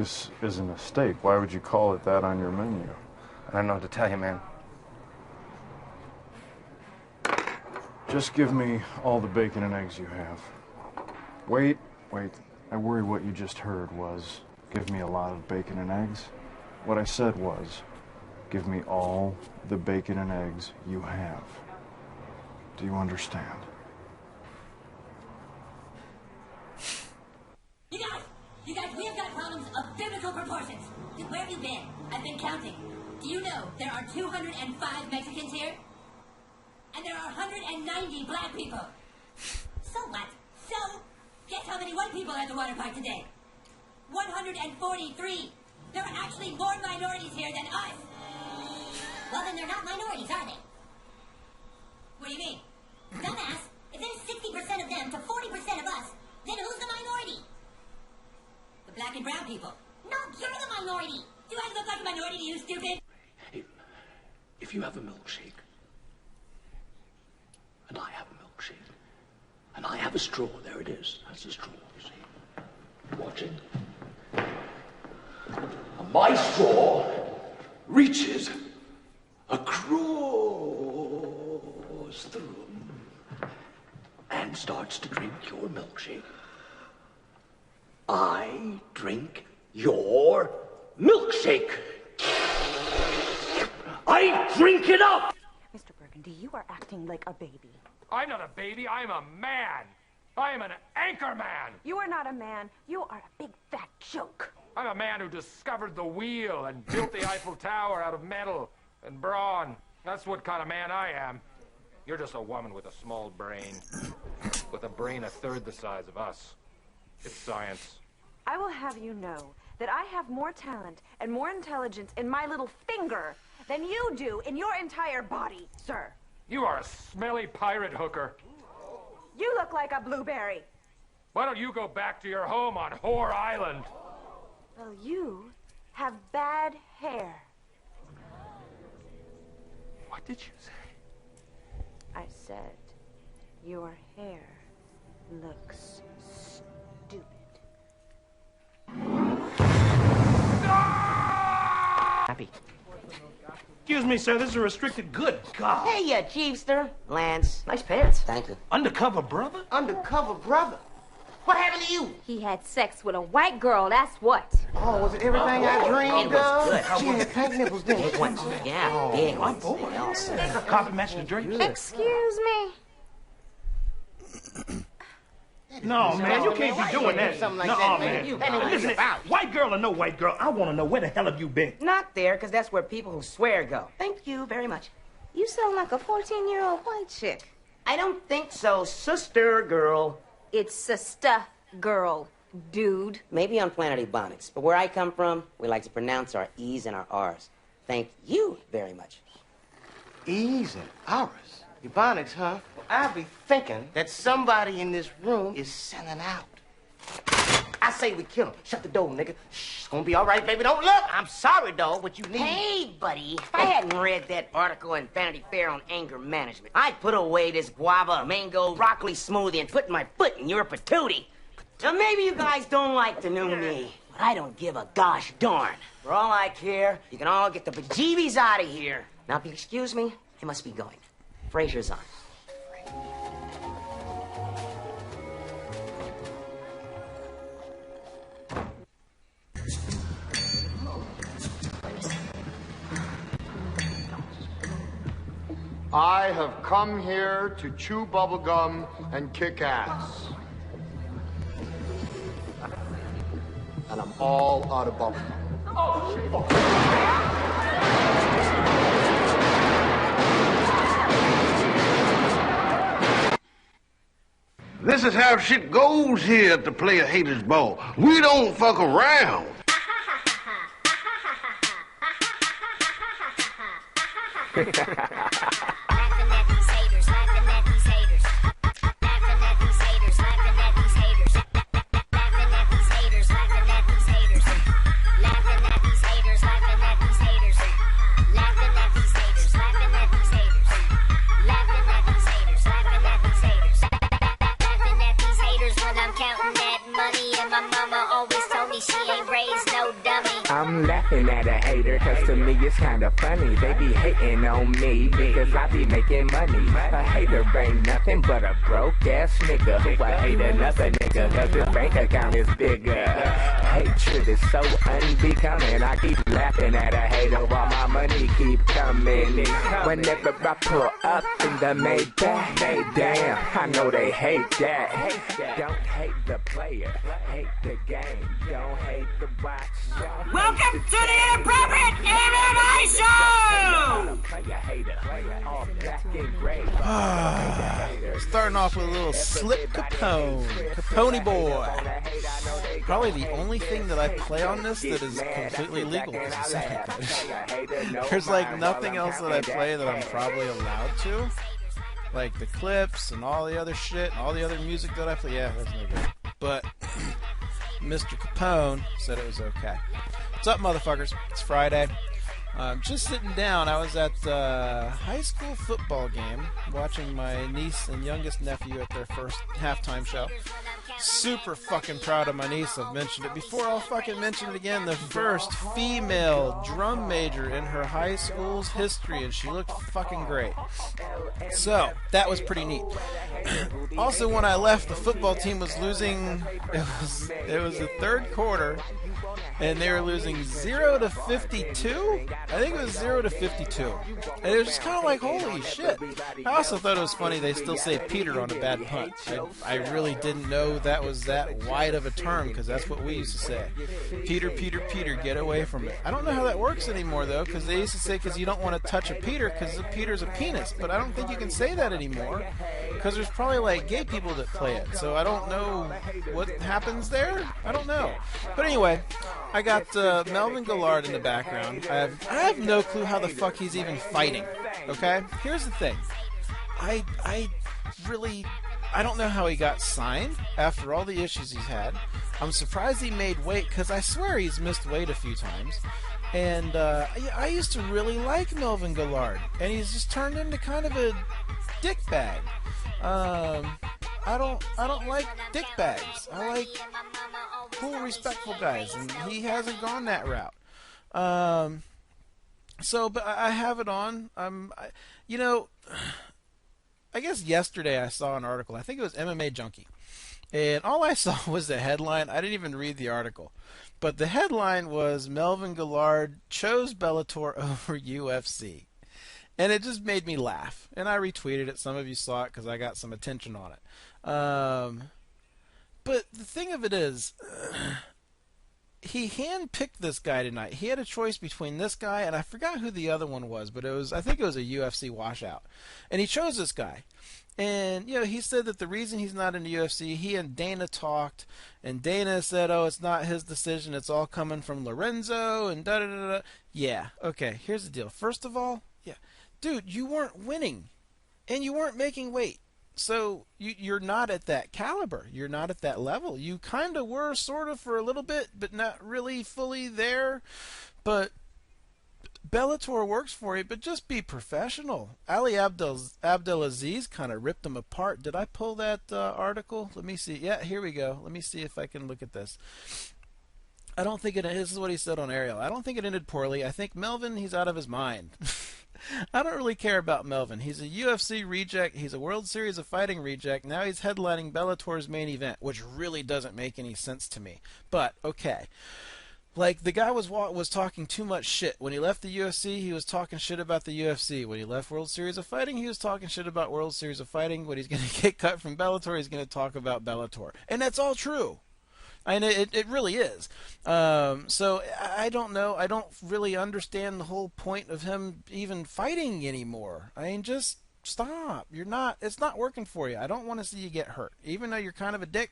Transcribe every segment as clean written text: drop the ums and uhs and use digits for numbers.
This isn't a steak. Why would you call it that on your menu? I don't know what to tell you, man. Just give me all the bacon and eggs you have. Wait. I worry what you just heard was, give me a lot of bacon and eggs. What I said was, give me all the bacon and eggs you have. Do you understand? You guys, we have got problems of biblical proportions. Where have you been? I've been counting. Do you know there are 205 Mexicans here? And there are 190 black people. So what? So, guess how many white people at the water park today? 143. There are actually more minorities here than us. Well, then they're not minorities, are they? What do you mean? Dumbass, if there's 60% of them to 40% of us, then who's the minority? The black and brown people. No, you're the minority. Do I look like a minority to you, stupid? Hey, if you have a milkshake, and I have a milkshake, and I have a straw, there it is. That's a straw, you see. Watching. And my straw reaches across the room and starts to drink your milkshake. I drink your milkshake. I drink it up! Mr. Burgundy, you are acting like a baby. I'm not a baby, I'm a man. I am an anchor man. You are not a man. You are a big fat joke. I'm a man who discovered the wheel and built the Eiffel Tower out of metal and brawn. That's what kind of man I am. You're just a woman with a small brain. With a brain a third the size of us. It's science. I will have you know that I have more talent and more intelligence in my little finger than you do in your entire body, sir. You are a smelly pirate hooker. You look like a blueberry. Why don't you go back to your home on Whore Island? Well, you have bad hair. What did you say? I said, your hair looks stupid. Happy. Excuse me, sir, this is a restricted good. God. Hey, Chiefster. Lance. Nice pants. Thank you. Undercover brother? Undercover brother? What happened to you? He had sex with a white girl, that's what. Oh, was it everything I dreamed of? Good. She had pink nipples, didn't Big she? ones. Yeah, big My ones. boy. Copy match the drapes. Excuse me? No, man, you can't be doing that. Something like No, that, man. man. Listen, white girl or no white girl, I want to know where the hell have you been? Not there, because that's where people who swear go. Thank you very much. You sound like a 14-year-old white chick. I don't think so, sister girl. It's sister girl, dude. Maybe on Planet Ebonics, but where I come from, we like to pronounce our E's and our R's. Thank you very much. E's and R's? Ebonics, huh? Well, I'll be thinking that somebody in this room is selling out. I say we kill him. Shut the door, nigga. Shh, it's gonna be all right, baby. Don't look. I'm sorry, dog, but you need... Hey, buddy, if I hadn't read that article in Vanity Fair on anger management, I'd put away this guava, mango, broccoli smoothie and put my foot in your patootie. Now, maybe you guys don't like the new me, but I don't give a gosh darn. For all I care, you can all get the bejeebies out of here. Now, if you excuse me, I must be going. Frazier's on. I have come here to chew bubblegum and kick ass. And I'm all out of bubblegum. This is how shit goes here at the Player Haters Ball. We don't fuck around. Counting that money, and my mama always told me she ain't raised no I'm laughing at a hater, cause to me it's kinda funny. They be hating on me because I be making money. A hater ain't nothing but a broke ass nigga who I hate another nigga cause his bank account is bigger. Hatred is so unbecoming. I keep laughing at a hater while my money keep coming. Whenever I pull up in the Maybach, damn, I know they hate that. Don't hate the player, hate the game. Don't hate the watch. Welcome to the Inappropriate MMA Show! Starting off with a little Slip Capone. Capone boy. Probably the only thing that I play on this that is completely legal is the second clip. There's like nothing else that I play that I'm probably allowed to. Like the clips and all the other shit, and all the other music that I play. Yeah, that's no good. But Mr. Capone said it was okay. What's up, motherfuckers? It's Friday. Just sitting down. I was at the high school football game watching my niece and youngest nephew at their first halftime show. Super fucking proud of my niece. I've mentioned it before. I'll fucking mention it again. The first female drum major in her high school's history, and she looked fucking great. So, that was pretty neat. Also, when I left, the football team was losing. It was the third quarter, and they were losing 0-52. I think it was 0-52. And it was just kind of like, holy shit. I also thought it was funny they still say Peter on a bad punt. I really didn't know that was that wide of a term, because that's what we used to say. Peter, Peter, Peter, get away from it. I don't know how that works anymore, though, because they used to say because you don't want to touch a Peter because a Peter's a penis. But I don't think you can say that anymore, because there's probably like gay people that play it. So I don't know what happens there. I don't know. But anyway, I got Melvin Guillard in the background. I have no clue how the fuck he's even fighting. Okay? Here's the thing. I don't know how he got signed after all the issues he's had. I'm surprised he made weight, because I swear he's missed weight a few times. And I used to really like Melvin Guillard, and he's just turned into kind of a dickbag. I don't like dickbags. I like cool, respectful guys, and he hasn't gone that route. But I have it on. I guess yesterday I saw an article. I think it was MMA Junkie. And all I saw was the headline. I didn't even read the article. But the headline was Melvin Guillard chose Bellator over UFC. And it just made me laugh. And I retweeted it. Some of you saw it because I got some attention on it. But the thing of it is, he handpicked this guy tonight. He had a choice between this guy, and I forgot who the other one was, but I think it was a UFC washout. And he chose this guy. And, he said that the reason he's not in the UFC, he and Dana talked, and Dana said, oh, it's not his decision, it's all coming from Lorenzo, and da-da-da-da. Yeah, okay, here's the deal. First of all, dude, you weren't winning, and you weren't making weight. So you're not at that caliber. You're not at that level. You kind of were sort of for a little bit, but not really fully there. But Bellator works for you, but just be professional. Ali Abdelaziz kind of ripped him apart. Did I pull that article? Let me see. Yeah, here we go. Let me see if I can look at this. I don't think this is what he said on Ariel. I don't think it ended poorly. I think Melvin, he's out of his mind. I don't really care about Melvin. He's a UFC reject. He's a World Series of Fighting reject. Now he's headlining Bellator's main event, which really doesn't make any sense to me. But, okay. Like, the guy was talking too much shit. When he left the UFC, he was talking shit about the UFC. When he left World Series of Fighting, he was talking shit about World Series of Fighting. When he's going to get cut from Bellator, he's going to talk about Bellator. And that's all true. And it really is. So I don't know. I don't really understand the whole point of him even fighting anymore. I mean, just stop. It's not working for you. I don't want to see you get hurt. Even though you're kind of a dick,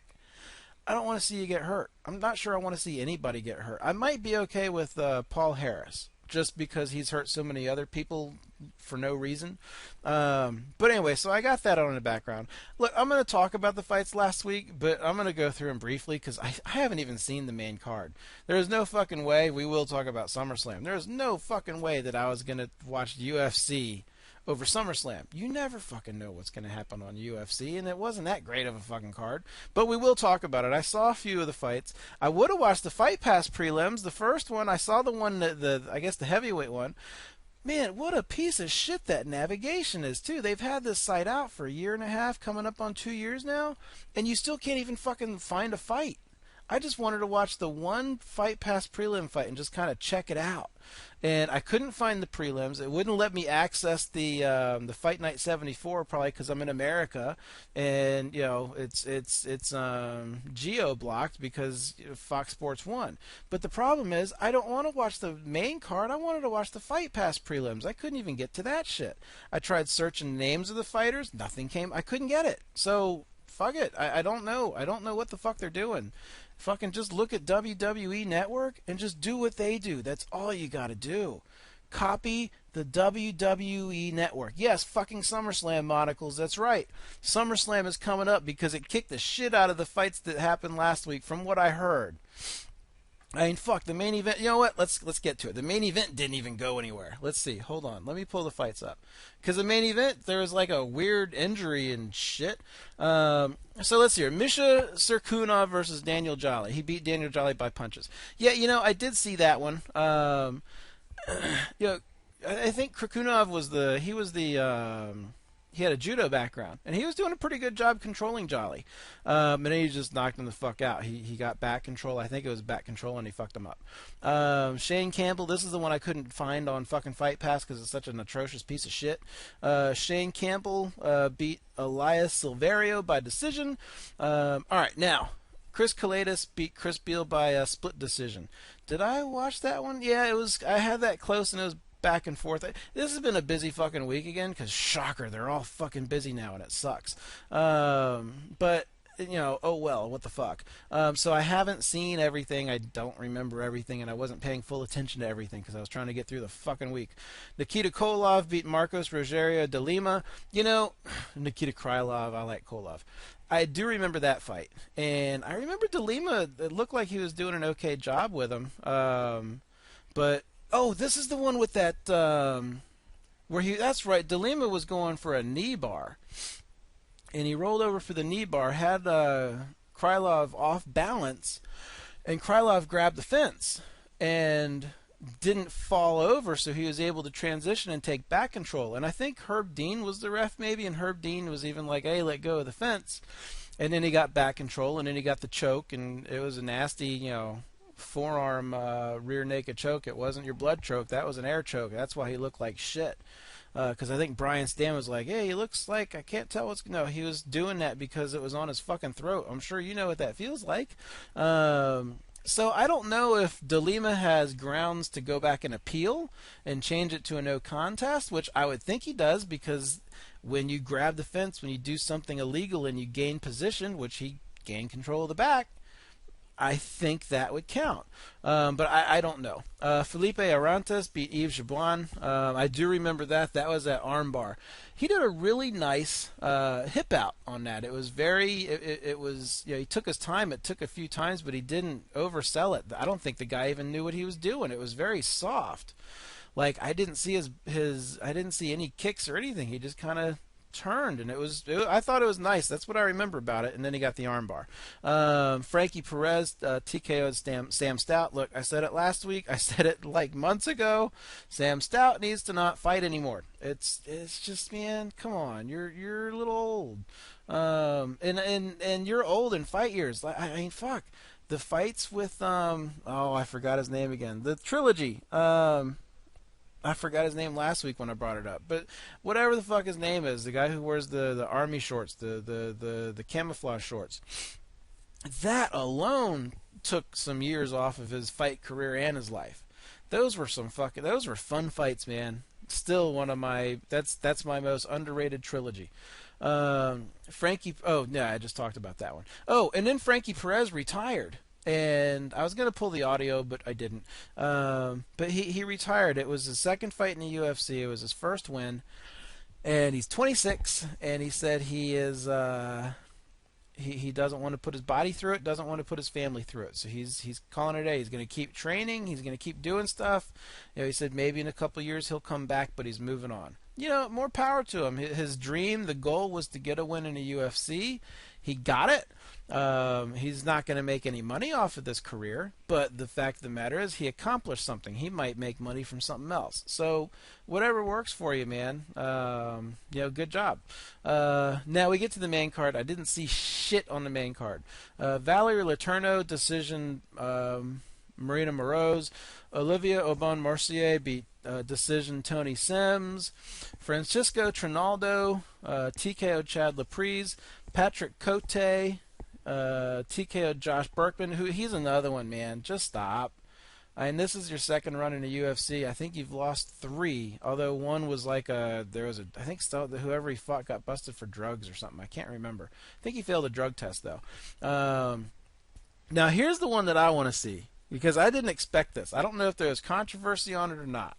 I don't want to see you get hurt. I'm not sure I want to see anybody get hurt. I might be okay with Paul Harris, just because he's hurt so many other people for no reason. But anyway, so I got that on in the background. Look, I'm going to talk about the fights last week, but I'm going to go through them briefly because I haven't even seen the main card. There is no fucking way we will talk about SummerSlam. There is no fucking way that I was going to watch UFC over SummerSlam. You never fucking know what's going to happen on UFC, and it wasn't that great of a fucking card. But we will talk about it. I saw a few of the fights. I would have watched the Fight Pass prelims. The first one, I saw the one, I guess the heavyweight one. Man, what a piece of shit that Navigation is, too. They've had this site out for a year and a half, coming up on 2 years now, and you still can't even fucking find a fight. I just wanted to watch the one Fight Pass prelim fight and just kind of check it out. And I couldn't find the prelims. It wouldn't let me access the Fight Night 74, probably because I'm in America, and you know it's geo blocked because Fox Sports 1. But the problem is I don't want to watch the main card. I wanted to watch the Fight Pass prelims. I couldn't even get to that shit. I tried searching names of the fighters. Nothing came. I couldn't get it. So fuck it. I don't know. I don't know what the fuck they're doing. Fucking just look at WWE Network and just do what they do. That's all you gotta do. Copy the WWE Network. Yes, fucking SummerSlam monocles, that's right. SummerSlam is coming up because it kicked the shit out of the fights that happened last week, from what I heard. I mean, fuck, the main event, you know what, let's get to it. The main event didn't even go anywhere. Let's see, hold on, let me pull the fights up. Because the main event, there was like a weird injury and shit. So let's see here. Misha Serkunov versus Daniel Jolly. He beat Daniel Jolly by punches. Yeah, you know, I did see that one. You know, I think Serkunov he had a judo background, and he was doing a pretty good job controlling Jolly. And then he just knocked him the fuck out. He got back control. I think it was back control, and he fucked him up. Shane Campbell, this is the one I couldn't find on fucking Fight Pass because it's such an atrocious piece of shit. Shane Campbell beat Elias Silverio by decision. All right, now, Chris Kalidas beat Chris Beal by a split decision. Did I watch that one? Yeah, it was. I had that close, and it was back and forth. This has been a busy fucking week again, because shocker, they're all fucking busy now, and it sucks. But, you know, oh well, what the fuck. So I haven't seen everything, I don't remember everything, and I wasn't paying full attention to everything, because I was trying to get through the fucking week. Nikita Koloff beat Marcos Rogerio de Lima. You know, Nikita Krylov, I like Koloff. I do remember that fight, and I remember de Lima, it looked like he was doing an okay job with him, but oh, this is the one with that, where that's right, de Lima was going for a knee bar, and he rolled over for the knee bar, had Krylov off balance, and Krylov grabbed the fence, and didn't fall over, so he was able to transition and take back control. And I think Herb Dean was the ref maybe, and Herb Dean was even like, hey, let go of the fence. And then he got back control, and then he got the choke, and it was a nasty, you know, forearm rear naked choke. It wasn't your blood choke, that was an air choke. That's why he looked like shit. Because I think Brian Stan was like, hey, he looks like, I can't tell what's... No, he was doing that because it was on his fucking throat. I'm sure you know what that feels like. So I don't know if de Lima has grounds to go back and appeal and change it to a no contest, which I would think he does, because when you grab the fence, when you do something illegal and you gain position, which he gained control of the back, I think that would count. But I don't know. Felipe Arantes beat Yves Jablon. I do remember that. That was at armbar. He did a really nice hip out on that. It was very, it was, you know, he took his time. It took a few times, but he didn't oversell it. I don't think the guy even knew what he was doing. It was very soft. Like, I didn't see I didn't see any kicks or anything. He just kind of turned, and I thought it was nice. That's what I remember about it. And then he got the armbar. Frankie Perez TKO'd Sam Stout. Look, I said it last week. I said it like months ago. Sam Stout needs to not fight anymore. It's just, man, come on. You're a little old. And you're old in fight years. I mean, fuck. The fights with I forgot his name again. The trilogy. I forgot his name last week when I brought it up, but whatever the fuck his name is, the guy who wears the army shorts, the camouflage shorts, that alone took some years off of his fight career and his life. Those were fun fights, man. Still one of my that's my most underrated trilogy. Frankie, oh no, I just talked about that one. Oh, and then Frankie Perez retired. And I was going to pull the audio, but I didn't. But he retired. It was his second fight in the UFC. It was his first win. And he's 26, and he said he is he doesn't want to put his body through it, doesn't want to put his family through it. So he's calling it a day. He's going to keep training. He's going to keep doing stuff. You know, he said maybe in a couple of years he'll come back, but he's moving on. more power to him. His dream, the goal was to get a win in the UFC. He got it. He's not going to make any money off of this career, but the fact of the matter is he accomplished something. He might make money from something else. So whatever works for you, man. Good job. Now we get to the main card. I didn't see shit on the main card. Valerie Letourneau decision Marina Moroz. Olivia Aubin-Mercier beat decision Tony Sims. Francisco Trinaldo TKO Chad Laprise. Patrick Cote TKO Josh Berkman, he's another one, man. Just stop. This is your second run in the UFC. I think you've lost 3, although one was I think whoever he fought got busted for drugs or something. I can't remember. I think he failed a drug test, though. Now, here's the one that I want to see, because I didn't expect this. I don't know if there was controversy on it or not.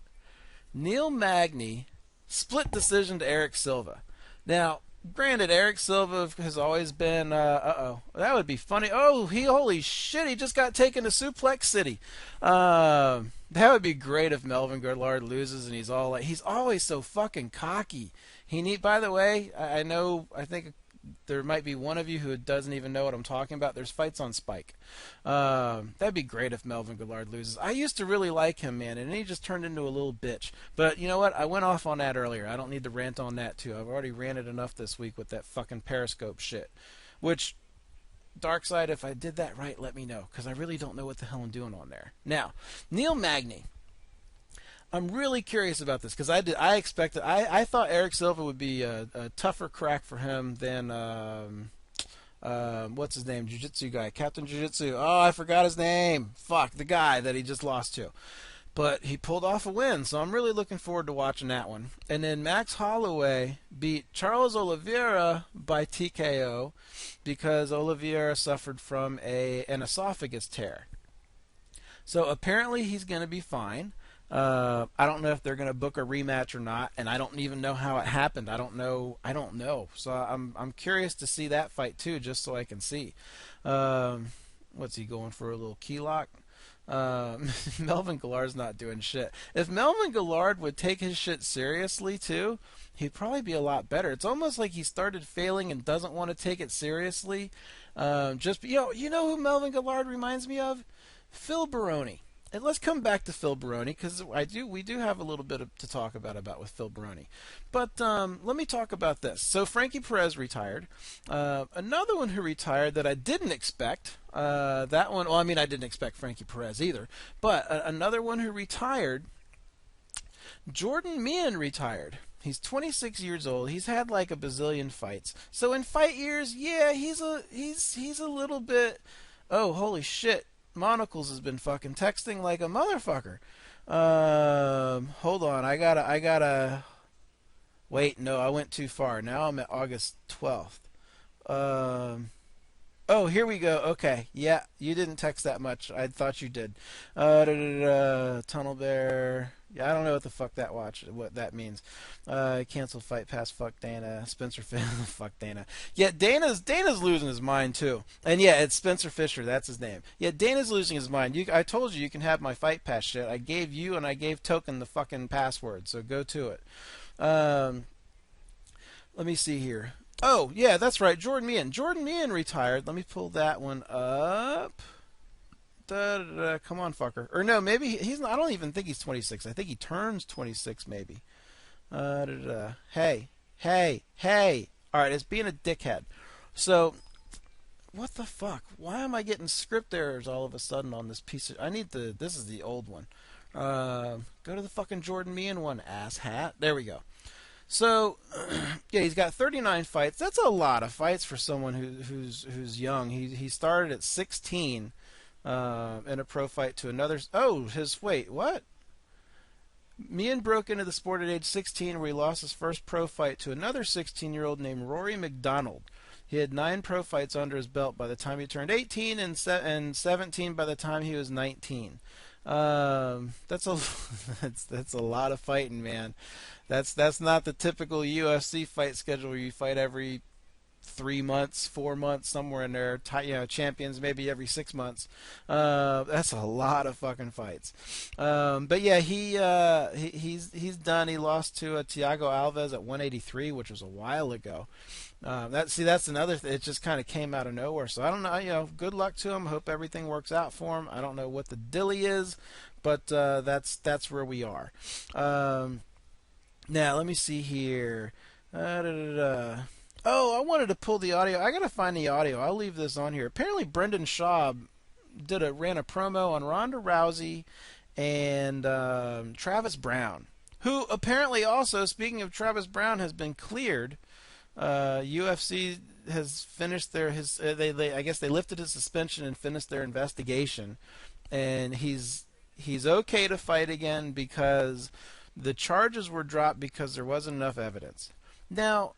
Neil Magny, split decision to Eric Silva. Now, granted, Eric Silva has always been, that would be funny. Oh, holy shit, he just got taken to Suplex City. That would be great if Melvin Guillard loses and he's always so fucking cocky. By the way, I think there might be one of you who doesn't even know what I'm talking about. There's fights on Spike. That'd be great if Melvin Guillard loses. I used to really like him, man, and he just turned into a little bitch. But you know what? I went off on that earlier. I don't need to rant on that, too. I've already ranted enough this week with that fucking Periscope shit. Which, Darkside, if I did that right, let me know, because I really don't know what the hell I'm doing on there. Now, Neil Magny. I'm really curious about this because I thought Eric Silva would be a tougher crack for him than what's his name, Jiu-Jitsu guy, Captain Jiu-Jitsu. Oh, I forgot his name. Fuck, the guy that he just lost to. But he pulled off a win, so I'm really looking forward to watching that one. And then Max Holloway beat Charles Oliveira by TKO because Oliveira suffered from an esophagus tear. So apparently he's going to be fine. I don't know if they're going to book a rematch or not, and I don't even know how it happened. I don't know. So I'm curious to see that fight too, just so I can see. What's he going for, a little key lock? Melvin Guillard's not doing shit. If Melvin Guillard would take his shit seriously too, he'd probably be a lot better. It's almost like he started failing and doesn't want to take it seriously. You know who Melvin Guillard reminds me of? Phil Baroni. And let's come back to Phil Baroni, because we do have a little bit to talk about with Phil Baroni. But let me talk about this. So Frankie Perez retired. Another one who retired that I didn't expect. I didn't expect Frankie Perez either. But another one who retired, Jordan Meehan retired. He's 26 years old. He's had like a bazillion fights. So in fight years, yeah, he's a little bit. Oh, holy shit. Monocles has been fucking texting like a motherfucker. Hold on, I gotta. Wait, no, I went too far. Now I'm at August 12th. Oh, here we go. Okay, yeah, you didn't text that much. I thought you did. Tunnel Bear. Yeah, I don't know what the fuck what that means. Cancel Fight Pass. Fuck Dana. Spencer Fisher. Fuck Dana. Yeah, Dana's losing his mind too. And yeah, it's Spencer Fisher. That's his name. Yeah, Dana's losing his mind. I told you can have my Fight Pass shit. I gave you and I gave Token the fucking password. So go to it. Let me see here. Oh yeah, that's right. Jordan Meehan retired. Let me pull that one up. Come on, fucker. Or no, maybe he's not. I don't even think he's 26. I think he turns 26, maybe. Hey. All right, it's being a dickhead. So, what the fuck? Why am I getting script errors all of a sudden on this piece of... This is the old one. Go to the fucking Jordan Meehan one, asshat. There we go. So, yeah, he's got 39 fights. That's a lot of fights for someone who's young. He started at 16 in a pro fight to another. Oh, wait, what? Meehan broke into the sport at age 16, where he lost his first pro fight to another 16-year-old named Rory McDonald. He had 9 pro fights under his belt by the time he turned 18, and 17 by the time he was 19. That's a lot of fighting, man. That's not the typical UFC fight schedule where you fight every 3 months, 4 months, somewhere in there. Champions maybe every 6 months. That's a lot of fucking fights. But yeah, he's done. He lost to Thiago Alves at 183, which was a while ago. That's another thing. It just kind of came out of nowhere. So I don't know. Good luck to him. Hope everything works out for him. I don't know what the dilly is, but that's where we are. Now let me see here. Oh, I wanted to pull the audio. I gotta find the audio. I'll leave this on here. Apparently, Brendan Schaub ran a promo on Ronda Rousey and Travis Brown, who apparently also, speaking of Travis Brown, has been cleared. UFC has finished I guess they lifted his suspension and finished their investigation, and he's okay to fight again because the charges were dropped because there wasn't enough evidence. Now,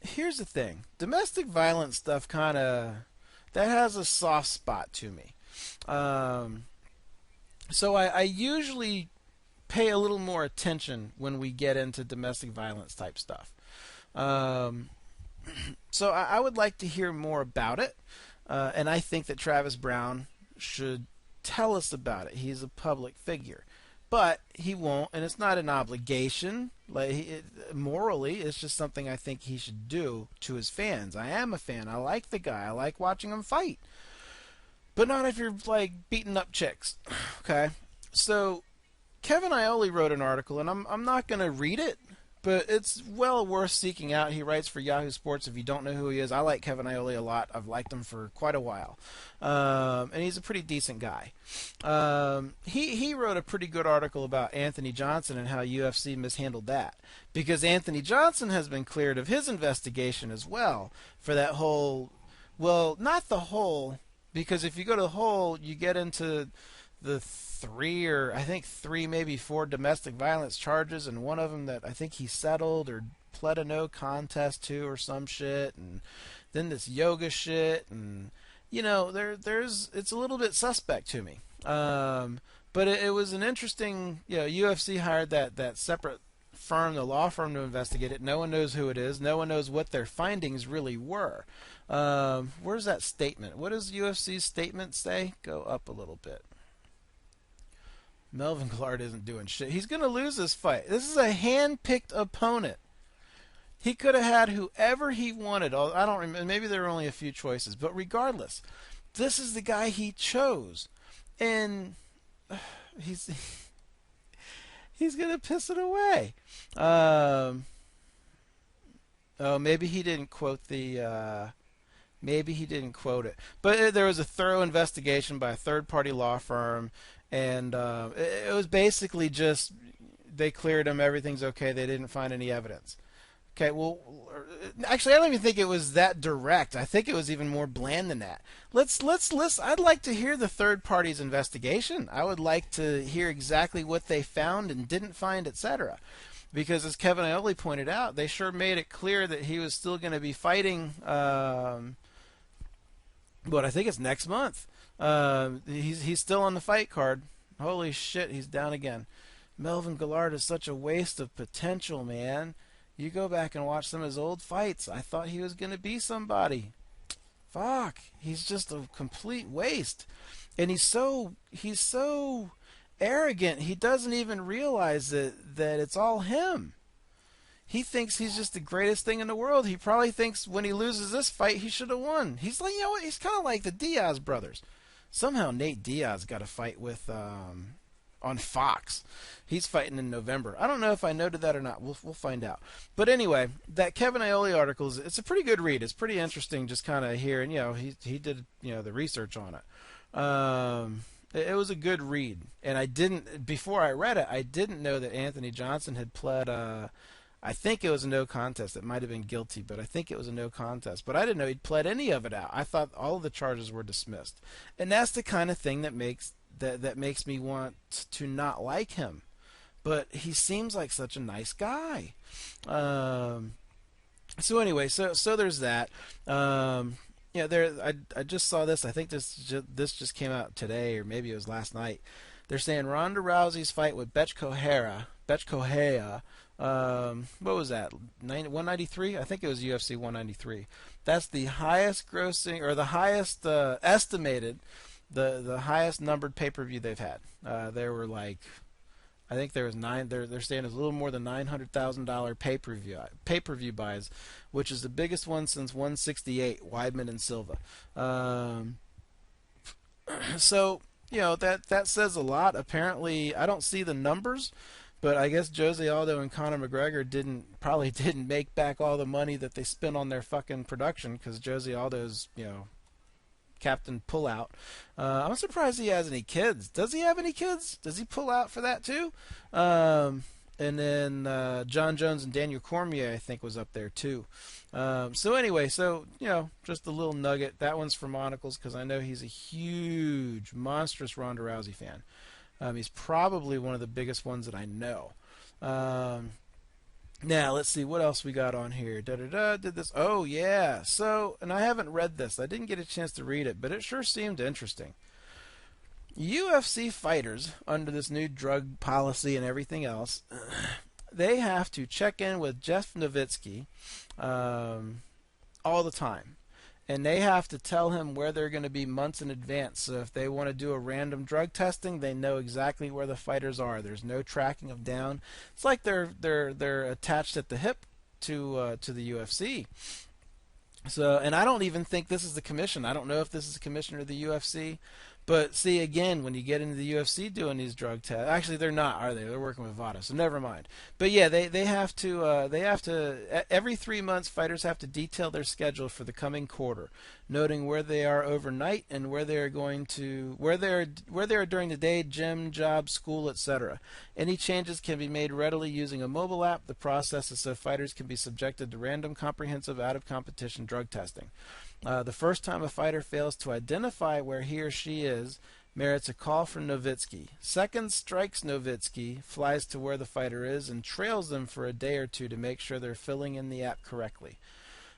here's the thing. Domestic violence stuff that has a soft spot to me. So I usually pay a little more attention when we get into domestic violence type stuff. So I would like to hear more about it. And I think that Travis Brown should tell us about it. He's a public figure. But he won't, and it's not an obligation. Morally, it's just something I think he should do to his fans. I am a fan. I like the guy. I like watching him fight. But not if you're, beating up chicks. Okay? So, Kevin Iole wrote an article, and I'm not going to read it, but it's well worth seeking out. He writes for Yahoo Sports. If you don't know who he is, I like Kevin Iole a lot. I've liked him for quite a while. And he's a pretty decent guy. He wrote a pretty good article about Anthony Johnson and how UFC mishandled that. Because Anthony Johnson has been cleared of his investigation as well for that whole... Well, not the whole, because if you go to the whole, you get into the three, maybe 4 domestic violence charges, and one of them that I think he settled or pled a no contest to or some shit, and then this yoga shit, and it's a little bit suspect to me. But it was an interesting, UFC hired that separate firm, the law firm, to investigate it. No one knows who it is. No one knows what their findings really were. Where's that statement? What does UFC's statement say? Go up a little bit. Melvin Guillard isn't doing shit. He's going to lose this fight. This is a hand-picked opponent. He could have had whoever he wanted. I don't remember. Maybe there were only a few choices. But regardless, this is the guy he chose. And he's going to piss it away. Oh, maybe he didn't quote the... Maybe he didn't quote it. But there was a thorough investigation by a third-party law firm. And it was basically just they cleared him, everything's okay, they didn't find any evidence. Okay, well, actually, I don't even think it was that direct. I think it was even more bland than that. Let's listen. I'd like to hear the third party's investigation. I would like to hear exactly what they found and didn't find, etc. Because as Kevin Iole pointed out, they sure made it clear that he was still going to be fighting. But I think it's next month. He's still on the fight card. Holy shit, he's down again. Melvin Guillard is such a waste of potential, man. You go back and watch some of his old fights. I thought he was going to be somebody. Fuck, he's just a complete waste. And he's so arrogant. He doesn't even realize that it's all him. He thinks he's just the greatest thing in the world. He probably thinks when he loses this fight, he should have won. He's like, what? He's kind of like the Diaz brothers. Somehow Nate Diaz got a fight with on Fox. He's fighting in November. I don't know if I noted that or not. We'll find out. But anyway, that Kevin Iole article it's a pretty good read. It's pretty interesting, just kind of hearing. He did the research on it. It was a good read, and before I read it, I didn't know that Anthony Johnson had pled. I think it was a no contest. It might have been guilty, but I think it was a no contest. But I didn't know he'd pled any of it out. I thought all of the charges were dismissed. And that's the kind of thing that makes me want to not like him. But he seems like such a nice guy. So anyway, so there's that. I just saw this. I think this just came out today, or maybe it was last night. They're saying Ronda Rousey's fight with Bethe Correia What was that? 193? I think it was UFC 193. That's the highest grossing, or the highest estimated, the highest numbered pay-per-view they've had. There were like, I think there was they're saying it's a little more than $900,000 pay-per-view buys, which is the biggest one since 168, Weidman and Silva. So, you know, that says a lot. Apparently, I don't see the numbers, but I guess Jose Aldo and Conor McGregor probably didn't make back all the money that they spent on their fucking production, because Jose Aldo's, you know, Captain Pullout. I'm surprised he has any kids. Does he have any kids? Does he pull out for that too? And then John Jones and Daniel Cormier, I think, was up there too. So anyway, so, you know, just a little nugget. That one's for Monocles, because I know he's a huge, monstrous Ronda Rousey fan. He's probably one of the biggest ones that I know. Now, let's see what else we got on here. Did this. Oh, yeah. So, and I haven't read this. I didn't get a chance to read it, but it sure seemed interesting. UFC fighters, under this new drug policy and everything else, they have to check in with Jeff Nowitzki all the time. And they have to tell him where they're going to be months in advance. So if they want to do a random drug testing, they know exactly where the fighters are. There's no tracking of down. It's like they're attached at the hip to the UFC. So, and I don't even think this is the commission. I don't know if this is the commissioner of the UFC. But see, again, when you get into the UFC doing these drug tests, actually they're not, are they? They're working with VADA, so never mind. But yeah, they have to every 3 months, fighters have to detail their schedule for the coming quarter, noting where they are overnight and where they are during the day, gym, job, school, etc. Any changes can be made readily using a mobile app. The process is so fighters can be subjected to random, comprehensive, out-of-competition drug testing. The first time a fighter fails to identify where he or she is merits a call from Nowitzki. Second strikes Nowitzki, flies to where the fighter is, and trails them for a day or two to make sure they're filling in the app correctly.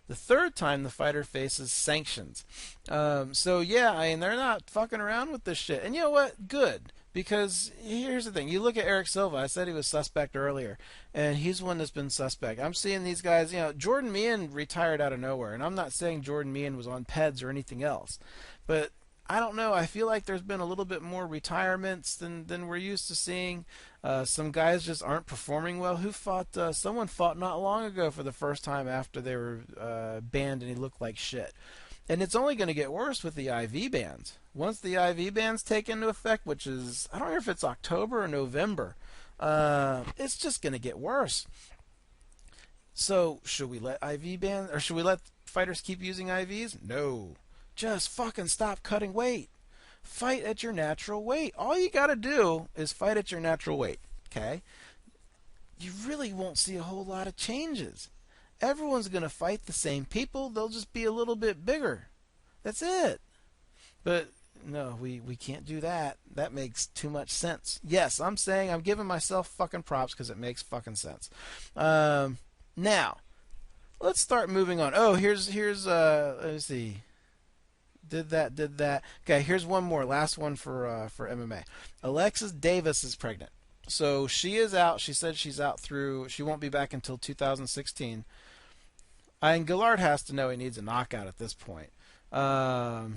The third time the fighter faces sanctions. So yeah, I mean, they're not fucking around with this shit. And you know what? Good. Because here's the thing. You look at Eric Silva. I said he was suspect earlier, and he's one that's been suspect. I'm seeing these guys, you know, Jordan Meehan retired out of nowhere, and I'm not saying Jordan Meehan was on PEDs or anything else, but I don't know. I feel like there's been a little bit more retirements than we're used to seeing. Some guys just aren't performing well. Someone fought not long ago for the first time after they were banned, and he looked like shit. And it's only going to get worse with the IV bans. Once the IV bans take into effect, which is, I don't know if it's October or November, it's just going to get worse. So, should we let IV bans, or should we let fighters keep using IVs? No. Just fucking stop cutting weight. Fight at your natural weight. All you got to do is fight at your natural weight, okay? You really won't see a whole lot of changes. Everyone's going to fight the same people. They'll just be a little bit bigger. That's it. But no, we can't do that. That makes too much sense. Yes, I'm saying I'm giving myself fucking props because it makes fucking sense. Now, let's start moving on. Oh, here's let's see. Did that. Okay, here's one more. Last one for MMA. Alexis Davis is pregnant. So she is out. She said she's out through. She won't be back until 2016. And Guillard has to know he needs a knockout at this point. I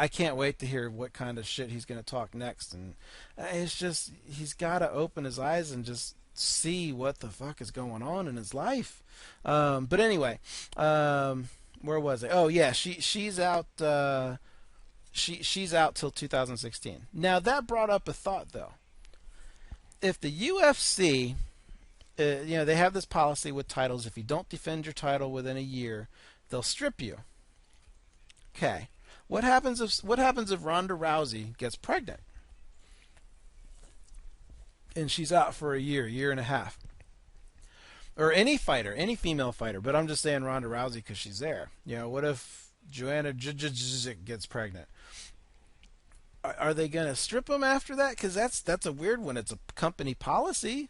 can't wait to hear what kind of shit he's going to talk next. And it's just, he's got to open his eyes and just see what the fuck is going on in his life. But anyway, where was I? Oh yeah, she's out. She's out till 2016. Now that brought up a thought though. If the UFC, they have this policy with titles. If you don't defend your title within a year, they'll strip you. Okay. What happens if Ronda Rousey gets pregnant and she's out for a year and a half? Or any fighter, any female fighter, but I'm just saying Ronda Rousey because she's there. What if Joanna gets pregnant? Are they going to strip them after that? Because that's a weird one. It's a company policy,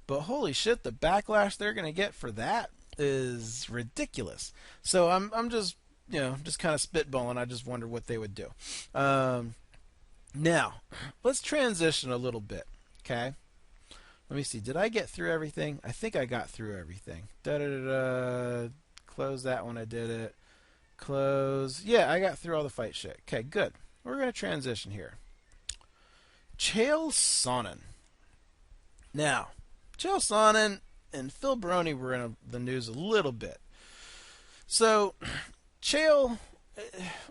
but holy shit, the backlash they're going to get for that is ridiculous. So I'm just just kind of spitballing. I just wonder what they would do. Now, let's transition a little bit, okay? Let me see. Did I get through everything? I think I got through everything. Da-da-da-da. Close that one. I did it. Close. Yeah, I got through all the fight shit. Okay, good. We're going to transition here. Chael Sonnen. Now, Chael Sonnen and Phil Baroni were in the news a little bit. So, Chael,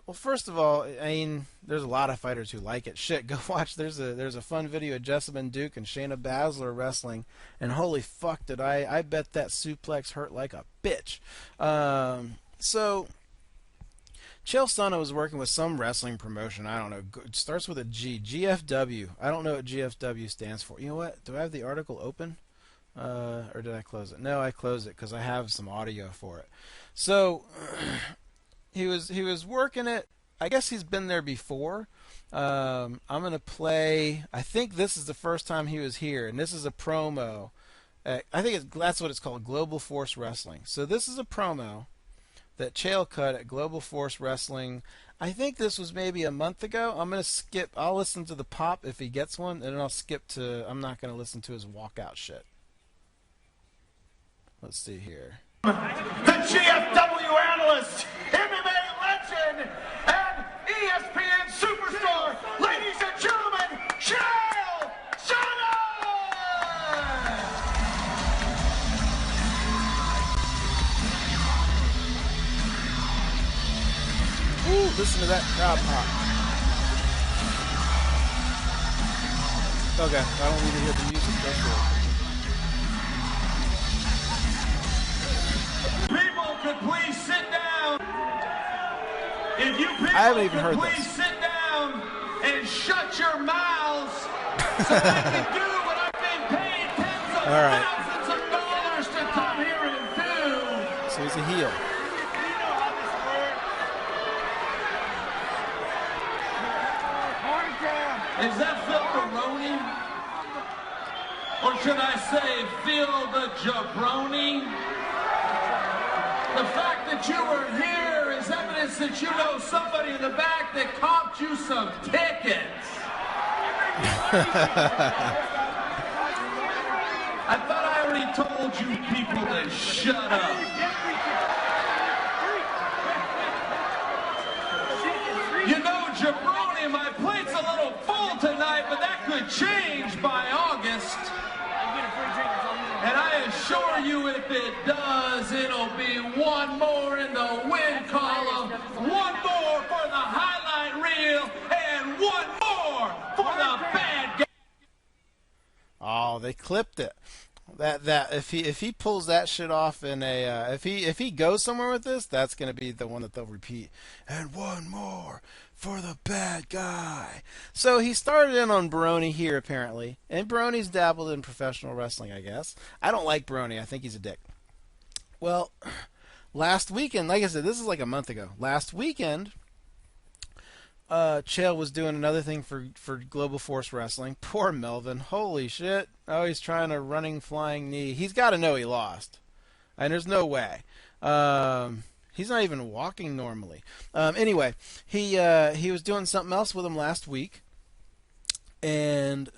well, first of all, I mean, there's a lot of fighters who like it. Shit, go watch. There's a fun video of Jessamyn Duke and Shayna Baszler wrestling, and holy fuck did I bet that suplex hurt like a bitch. So, Chael Sonnen was working with some wrestling promotion. I don't know. It starts with a G. GFW. I don't know what GFW stands for. You know what? Do I have the article open? Or did I close it? No, I closed it because I have some audio for it. So, he was working it. I guess he's been there before. I'm going to play. I think this is the first time he was here, and this is a promo. I think that's what it's called, Global Force Wrestling. So this is a promo that Chael cut at Global Force Wrestling. I think this was maybe a month ago. I'm going to skip. I'll listen to the pop if he gets one, and then I'll skip to. I'm not going to listen to his walkout shit. Let's see here. The GFW analyst, MMA legend, and ESPN superstar, ladies and gentlemen, Chael Sonnen! Ooh, listen to that crowd pop. Okay, I don't need to hear the music. Go for it. People could please sit down. If you people I haven't even could heard please this. sit down and shut your mouths so I can do what I've been paid tens of All right. thousands of dollars to come here and do. So he's a heel. Is that Phil Baroni? Or should I say Phil the Jabroni? The fact that you were here is evidence that you know somebody in the back that comped you some tickets. I thought I already told you people to shut up. You know, Jabroni, my plate's a little full tonight, but that could change by August. And I assure you, if it does, it'll be one more in the win column, one more for the highlight reel, and one more for the bad guy. Oh, they clipped it. That if he pulls that shit off in a if he goes somewhere with this, that's gonna be the one that they'll repeat. And one more for the bad guy. So he started in on Baroni here apparently, and Baroni's dabbled in professional wrestling, I guess. I don't like Baroni. I think he's a dick. Well, last weekend, like I said, this is like a month ago. Last weekend, Chael was doing another thing for Global Force Wrestling. Poor Melvin. Holy shit. Oh, he's trying a running flying knee. He's got to know he lost. And there's no way. He's not even walking normally. Anyway, he was doing something else with him last week. And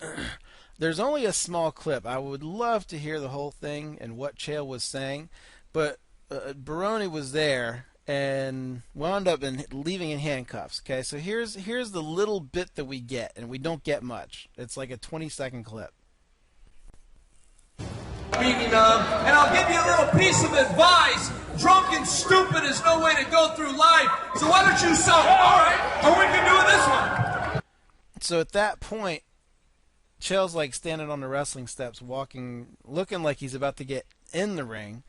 there's only a small clip. I would love to hear the whole thing and what Chael was saying. But Baroni was there and wound up leaving in handcuffs. Okay, so here's the little bit that we get, and we don't get much. It's like a 20-second clip. Speaking of, and I'll give you a little piece of advice. Drunk and stupid is no way to go through life. So why don't you sell? All right, or we can do this one. So at that point, Chael's like standing on the wrestling steps, walking, looking like he's about to get in the ring.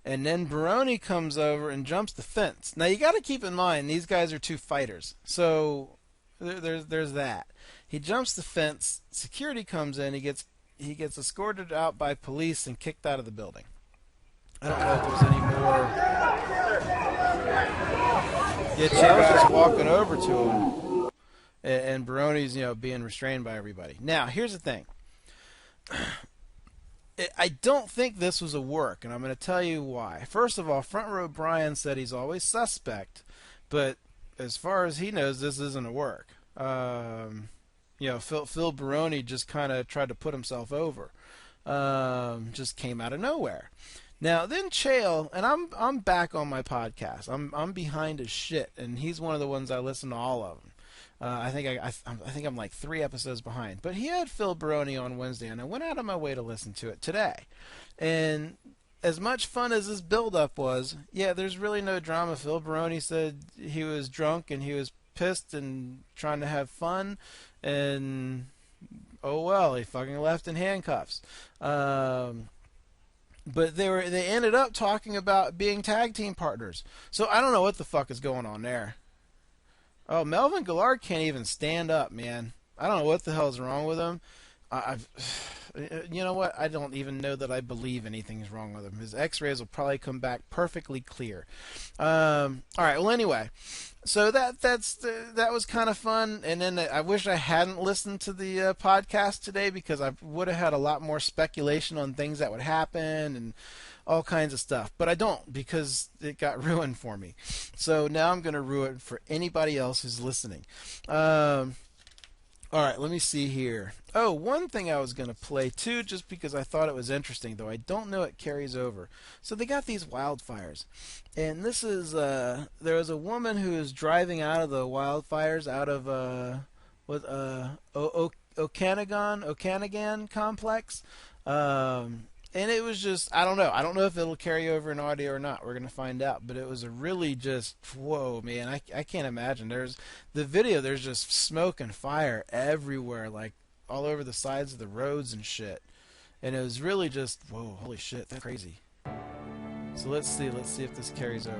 And then Baroni comes over and jumps the fence. Now you got to keep in mind these guys are two fighters, so there's that. He jumps the fence. Security comes in. He gets escorted out by police and kicked out of the building. I don't know if there's any more. Yeah, Chael's just walking over to him, and Baroni's being restrained by everybody. Now here's the thing. I don't think this was a work, and I'm going to tell you why. First of all, Front Row Brian said he's always suspect, but as far as he knows, this isn't a work. Phil Baroni just kind of tried to put himself over. just came out of nowhere. Now then, Chael, and I'm back on my podcast. I'm behind as shit, and he's one of the ones I listen to all of them. I think I'm like 3 episodes behind. But he had Phil Baroni on Wednesday, and I went out of my way to listen to it today. And as much fun as this build-up was, yeah, there's really no drama. Phil Baroni said he was drunk and he was pissed and trying to have fun, and oh well, he fucking left in handcuffs. But they ended up talking about being tag team partners. So I don't know what the fuck is going on there. Oh, Melvin Guillard can't even stand up, man. I don't know what the hell is wrong with him. You know what? I don't even know that I believe anything is wrong with him. His X-rays will probably come back perfectly clear. All right. Well, anyway, so that was kind of fun. And then I wish I hadn't listened to the podcast today, because I would have had a lot more speculation on things that would happen and all kinds of stuff. But I don't, because it got ruined for me. So now I'm going to ruin it for anybody else who's listening. All right, let me see here. Oh, one thing I was going to play too, just because I thought it was interesting, though I don't know it carries over. So they got these wildfires, and this is there was a woman who was driving out of the wildfires out of Okanagan complex. And it was just, I don't know. I don't know if it'll carry over in audio or not. We're going to find out. But it was a really just, whoa, man. I can't imagine. There's the video, there's just smoke and fire everywhere, like all over the sides of the roads and shit. And it was really just, whoa, holy shit, that's crazy. So let's see if this carries over.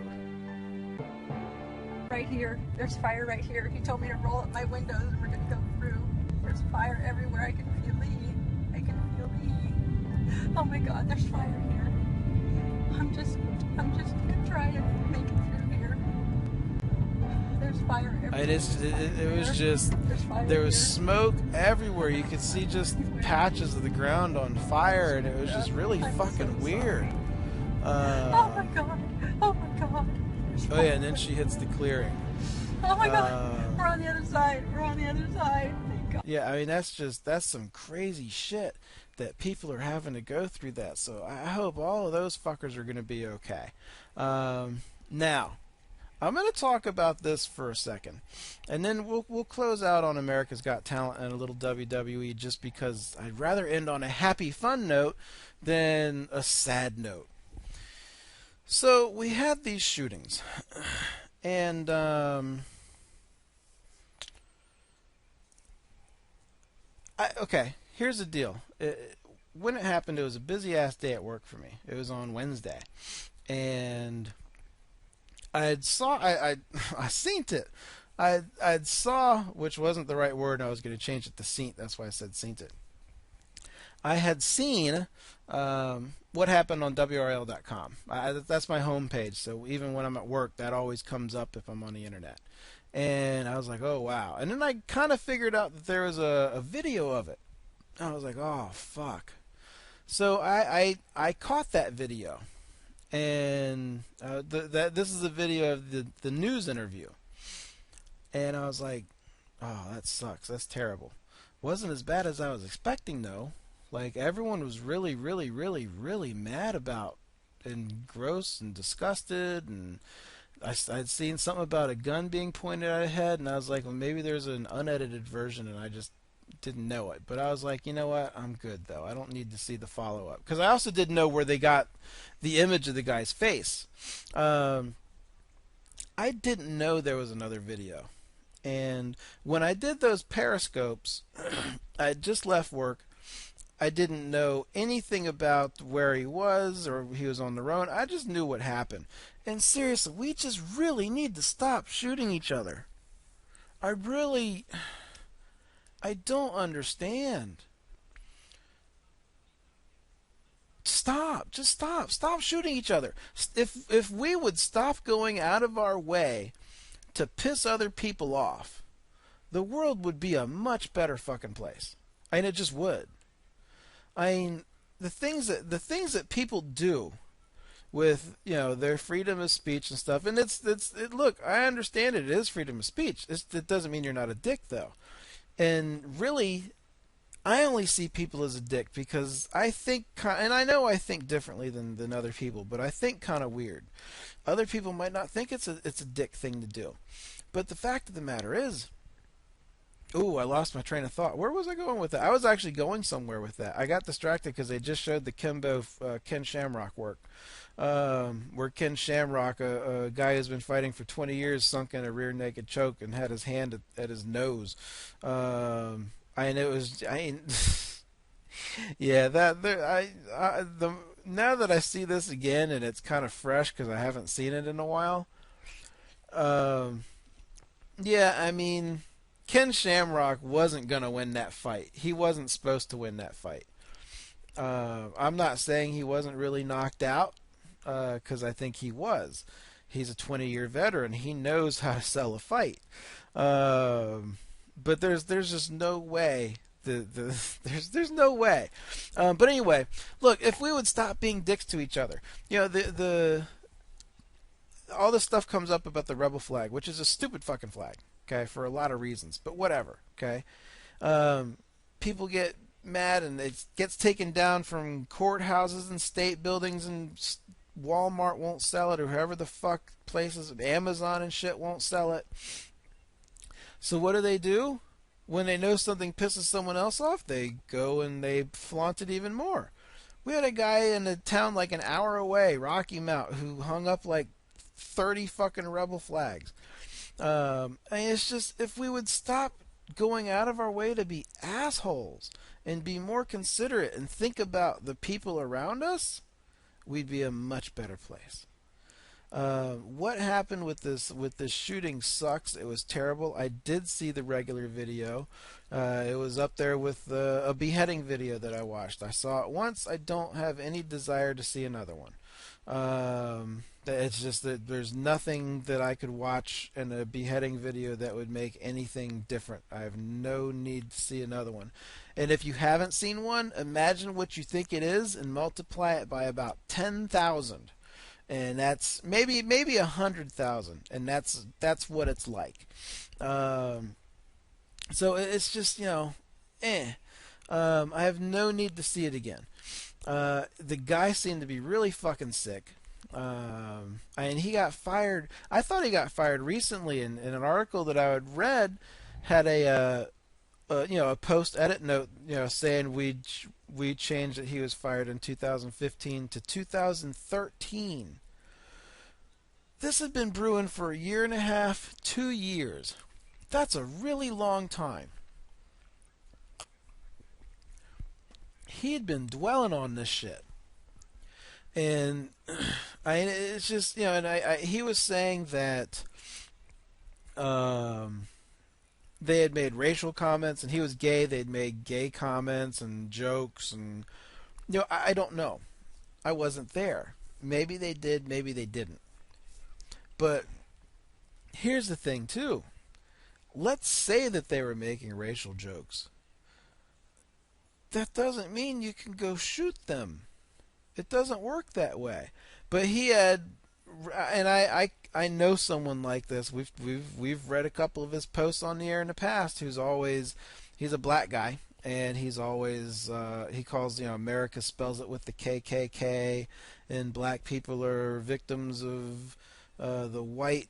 Right here. There's fire right here. He told me to roll up my windows and we're going to go through. There's fire everywhere. I can feel the heat. Oh my God, there's fire here. I'm just gonna try to make it through here. There's fire everywhere. It was just, there was smoke everywhere. You could see just patches of the ground on fire, and it was just really fucking weird. Oh my God. Oh my God. Oh yeah, and then she hits the clearing. Oh my God. We're on the other side. We're on the other side. Thank God. Yeah, I mean, that's some crazy shit that people are having to go through that. So I hope all of those fuckers are going to be okay. Now, I'm going to talk about this for a second, and then we'll close out on America's Got Talent and a little WWE, just because I'd rather end on a happy, fun note than a sad note. So we had these shootings, and okay. Here's the deal. When it happened, it was a busy-ass day at work for me. It was on Wednesday. And I seen it. I'd saw, which wasn't the right word, and I was going to change it to seen. That's why I said seen it. I had seen what happened on WRL.com. That's my homepage, so even when I'm at work, that always comes up if I'm on the internet. And I was like, oh, wow. And then I kind of figured out that there was a video of it. I was like, oh, fuck. So I caught that video. And this is a video of the news interview. And I was like, oh, that sucks. That's terrible. Wasn't as bad as I was expecting, though. Like, everyone was really, really, really, really mad about and gross and disgusted. And I'd seen something about a gun being pointed at a head. And I was like, well, maybe there's an unedited version, and I just didn't know it. But I was like, you know what? I'm good, though. I don't need to see the follow-up. Because I also didn't know where they got the image of the guy's face. I didn't know there was another video. And when I did those periscopes, I had just left work. I didn't know anything about where he was or he was on the road. I just knew what happened. And seriously, we just really need to stop shooting each other. I don't understand. Stop. Just stop. Stop shooting each other. If we would stop going out of our way to piss other people off, the world would be a much better fucking place. I mean, it just would. I mean, the things that people do with, you know, their freedom of speech and stuff, and look, I understand it is freedom of speech. It doesn't mean you're not a dick, though. And really, I only see people as a dick because I think, and I know I think differently than other people, but I think kind of weird. Other people might not think it's a dick thing to do. But the fact of the matter is, ooh, I lost my train of thought. Where was I going with that? I was actually going somewhere with that. I got distracted because they just showed the Ken Shamrock work. Where Ken Shamrock, a guy who's been fighting for 20 years, sunk in a rear naked choke and had his hand at his nose. Yeah, now that I see this again and it's kind of fresh because I haven't seen it in a while. Yeah, I mean, Ken Shamrock wasn't going to win that fight. He wasn't supposed to win that fight. I'm not saying he wasn't really knocked out, because I think he was. He's a 20-year veteran. He knows how to sell a fight. But there's just no way. There's no way. But anyway, look, if we would stop being dicks to each other, all this stuff comes up about the rebel flag, which is a stupid fucking flag, okay, for a lot of reasons, but whatever, okay. People get mad and it gets taken down from courthouses and state buildings, and Walmart won't sell it, or whoever the fuck places, Amazon and shit won't sell it. So what do? When they know something pisses someone else off, they go and they flaunt it even more. We had a guy in a town like an hour away, Rocky Mount, who hung up like 30 fucking rebel flags. It's just, if we would stop going out of our way to be assholes and be more considerate and think about the people around us, we'd be a much better place. What happened with this shooting sucks. It was terrible. I did see the regular video. It was up there with a beheading video that I watched. I saw it once. I don't have any desire to see another one. It's just that there's nothing that I could watch in a beheading video that would make anything different. I have no need to see another one. And if you haven't seen one, imagine what you think it is and multiply it by about 10,000. And that's maybe 100,000, and that's what it's like. So it's just, I have no need to see it again. The guy seemed to be really fucking sick. And he got fired. I thought he got fired recently. In an article that I had read, had a post-edit note, saying we changed that he was fired in 2015 to 2013. This had been brewing for a year and a half, 2 years. That's a really long time. He had been dwelling on this shit. And it's just, he was saying that they had made racial comments, and he was gay. They'd made gay comments and jokes, and I don't know. I wasn't there. Maybe they did, maybe they didn't. But here's the thing too. Let's say that they were making racial jokes. That doesn't mean you can go shoot them. It doesn't work that way. But he had, and I know someone like this. We've read a couple of his posts on the air in the past. He's a black guy, and he's always he calls America spells it with the KKK, and black people are victims of the white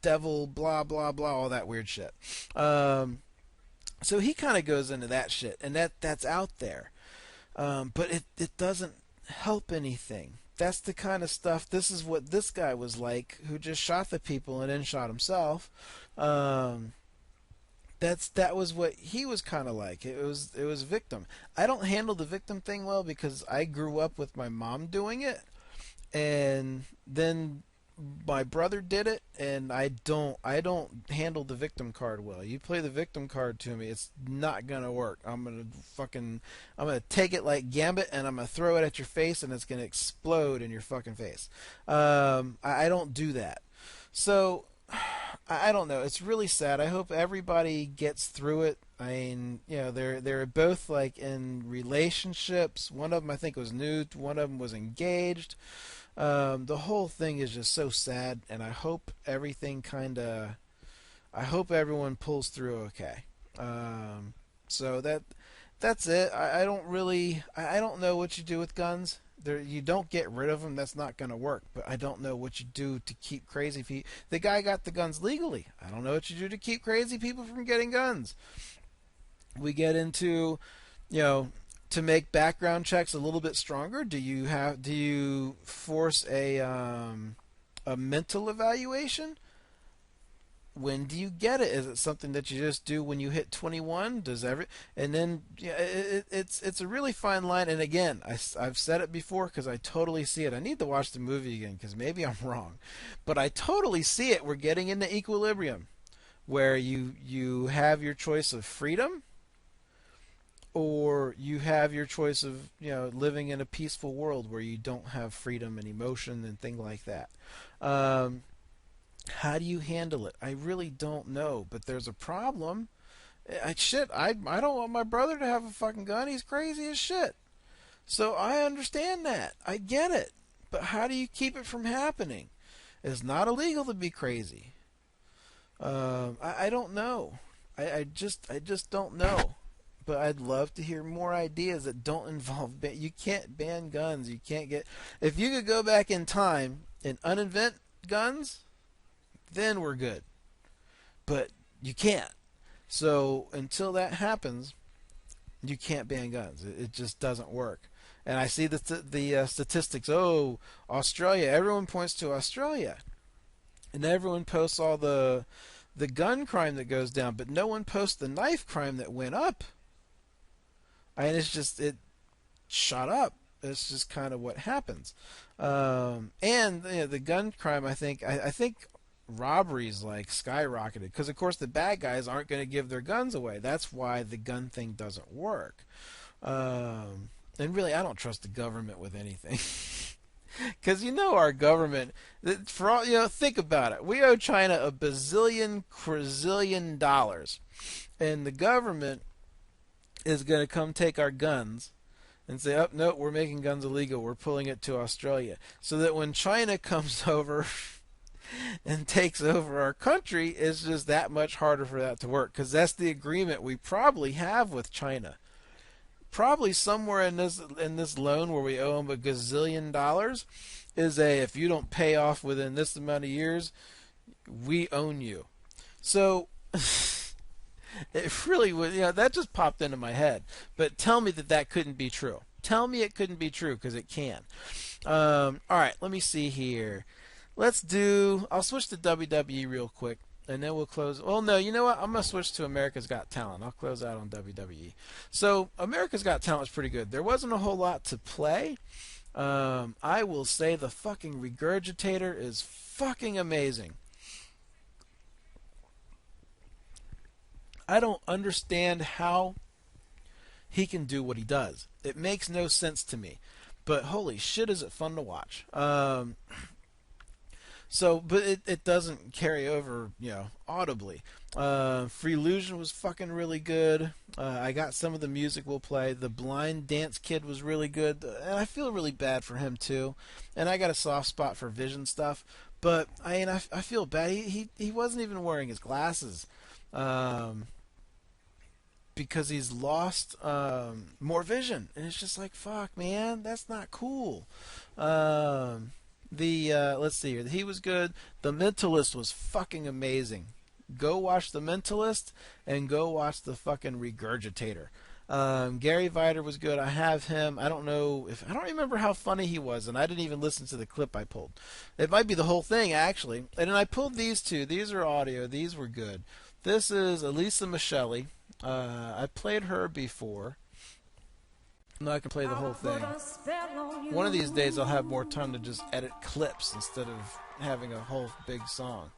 devil, blah blah blah, all that weird shit. So he kind of goes into that shit, and that's out there. But it doesn't help anything. That's the kind of stuff. This is what this guy was like, who just shot the people and then shot himself. That was what he was kind of like. It was victim. I don't handle the victim thing well because I grew up with my mom doing it, and then my brother did it, and I don't handle the victim card well. You play the victim card to me, it's not gonna work. I'm gonna take it like Gambit, and I'm gonna throw it at your face, and it's gonna explode in your fucking face. I don't do that. So I don't know. It's really sad. I hope everybody gets through it. I mean, they're both like in relationships. One of them I think was new. One of them was engaged. The whole thing is just so sad, and I hope everything I hope everyone pulls through okay. So that's it. I don't really, I don't know what you do with guns. You don't get rid of them. That's not going to work. But I don't know what you do to keep crazy people. The guy got the guns legally. I don't know what you do to keep crazy people from getting guns. We get into, to make background checks a little bit stronger. Do you force a mental evaluation? When do you get it? Is it something that you just do when you hit 21? And then it's a really fine line. And again, I've said it before because I totally see it. I need to watch the movie again because maybe I'm wrong, but I totally see it. We're getting into equilibrium, where you have your choice of freedom, or you have your choice of living in a peaceful world where you don't have freedom and emotion and things like that. How do you handle it? I really don't know, but there's a problem. I don't want my brother to have a fucking gun. He's crazy as shit. So I understand that. I get it. But how do you keep it from happening? It's not illegal to be crazy. I don't know. I just don't know. But I'd love to hear more ideas that don't involve you can't ban guns. You can't get. If you could go back in time and uninvent guns, then we're good. But you can't. So until that happens, you can't ban guns. It just doesn't work. And I see the statistics. Oh, Australia. Everyone points to Australia. And everyone posts all the gun crime that goes down. But no one posts the knife crime that went up. And it shot up. It's just kind of what happens. And the gun crime, I think robberies like skyrocketed because of course the bad guys aren't going to give their guns away. That's why the gun thing doesn't work. And really, I don't trust the government with anything. Because our government, for all think about it. We owe China $1 bazillion quadrillion dollars, and the government is going to come take our guns and say, "Oh no, we're making guns illegal. We're pulling it to Australia," so that when China comes over and takes over our country, it's just that much harder for that to work, because that's the agreement we probably have with China. Probably somewhere in this loan where we owe them $1 gazillion dollars is if you don't pay off within this amount of years, we own you. So it really was, that just popped into my head. But tell me that couldn't be true. Tell me it couldn't be true, because it can. All right, let me see here. I'll switch to WWE real quick, and then we'll close. Well, no, you know what? I'm going to switch to America's Got Talent. I'll close out on WWE. So, America's Got Talent was pretty good. There wasn't a whole lot to play. I will say the fucking Regurgitator is fucking amazing. I don't understand how he can do what he does. It makes no sense to me. But holy shit, is it fun to watch. But it doesn't carry over, audibly. Freelusion was fucking really good. I got some of the music we'll play. The Blind Dance Kid was really good. And I feel really bad for him, too. And I got a soft spot for Vision stuff. But, I feel bad. He wasn't even wearing his glasses. Because he's lost more vision. And it's just like, fuck, man. That's not cool. Let's see here. He was good. The Mentalist was fucking amazing. Go watch The Mentalist and go watch the fucking Regurgitator. Gary Vider was good. I have him. I don't remember how funny he was, and I didn't even listen to the clip I pulled. It might be the whole thing, actually. And then I pulled these two. These are audio. These were good. This is Elisa Michele. I played her before. No, I can play the whole thing. One of these days I'll have more time to just edit clips instead of having a whole big song.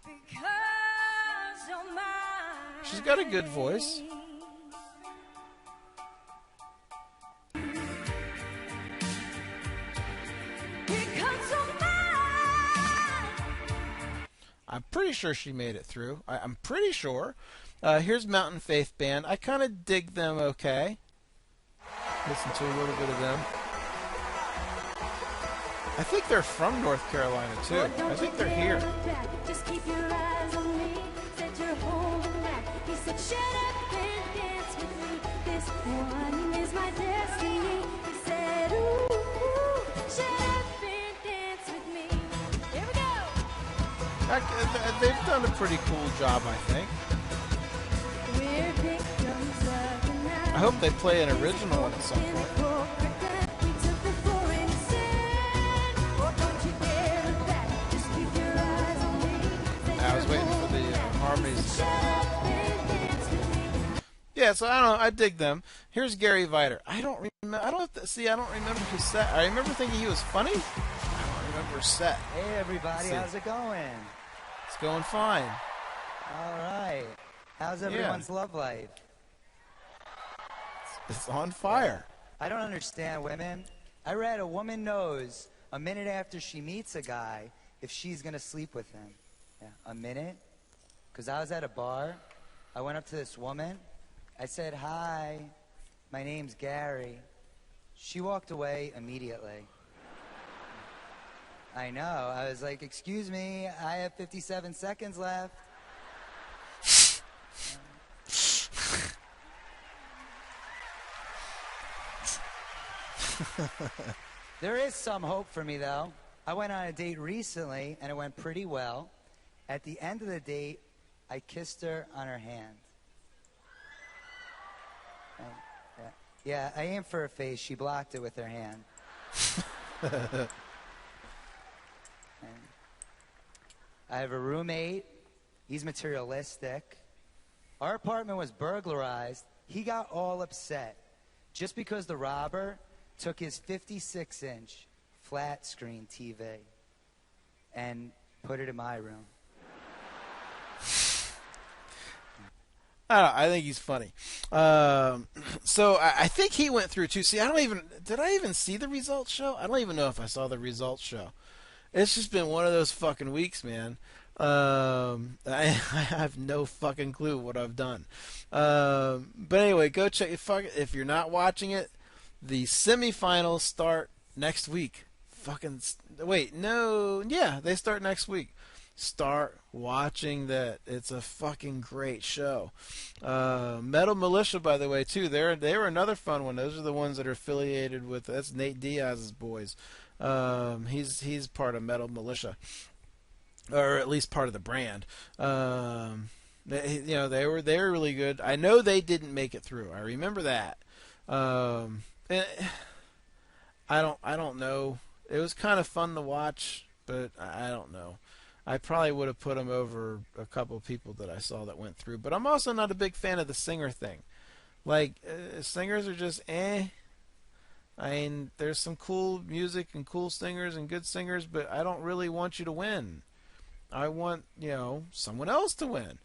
She's got a good voice. I'm pretty sure she made it through. I'm pretty sure. Here's Mountain Faith Band. I kind of dig them okay. Listen to a little bit of them. I think they're from North Carolina, too. I think they're here. after holding back, he said, shut up and dance with me. This one is my destiny. He said, ooh, ooh, shut up and dance with me. Here we go. They've done a pretty cool job, I think. We're victims of the night. I hope they play an original one at some point. We took the foreign sin. Oh, don't you dare look back. Just keep your eyes on me. I was waiting for the harmonies. Yeah, so I don't know. I dig them. Here's Gary Viter. I don't remember. I don't remember his set. I remember thinking he was funny. I don't remember his set. Hey everybody, how's it going? It's going fine. All right. How's everyone's love life? It's on fire. I don't understand women. I read a woman knows a minute after she meets a guy if she's gonna sleep with him. Yeah, a minute. Because I was at a bar. I went up to this woman. I said, hi, my name's Gary. She walked away immediately. I know. I was like, excuse me, I have 57 seconds left. There is some hope for me, though. I went on a date recently, and it went pretty well. At the end of the date, I kissed her on her hand. Yeah, I aimed for her face. She blocked it with her hand. I have a roommate. He's materialistic. Our apartment was burglarized. He got all upset just because the robber took his 56-inch flat screen TV and put it in my room. I don't know, I think he's funny. So I think he went through too. See, did I even see the results show? I don't even know if I saw the results show. It's just been one of those fucking weeks, man. I have no fucking clue what I've done. But anyway, go check it. If you're not watching it, the semifinals start next week. They start next week. Start watching that. It's a fucking great show. Metal Militia, by the way, too. They were another fun one. Those are the ones that are affiliated with. That's Nate Diaz's boys. He's part of Metal Militia, or at least part of the brand. They were really good. I know they didn't make it through. I remember that. I don't know. It was kind of fun to watch, but I don't know. I probably would have put them over a couple of people that I saw that went through. But I'm also not a big fan of the singer thing. Like, singers are just eh. I mean, there's some cool music and cool singers and good singers, but I don't really want you to win. I want, someone else to win.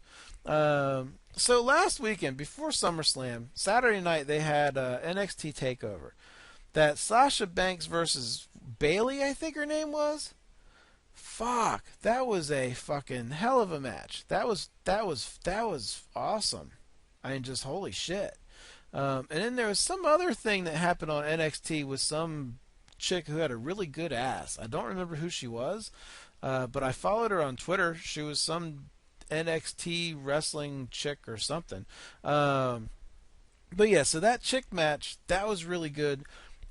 So last weekend, before SummerSlam, Saturday night, they had NXT TakeOver. That Sasha Banks versus Bayley, I think her name was. Fuck, that was a fucking hell of a match. That was awesome. I mean, just holy shit. And then there was some other thing that happened on NXT with some chick who had a really good ass. I don't remember who she was, but I followed her on Twitter. She was some NXT wrestling chick or something. But yeah, so that chick match, that was really good.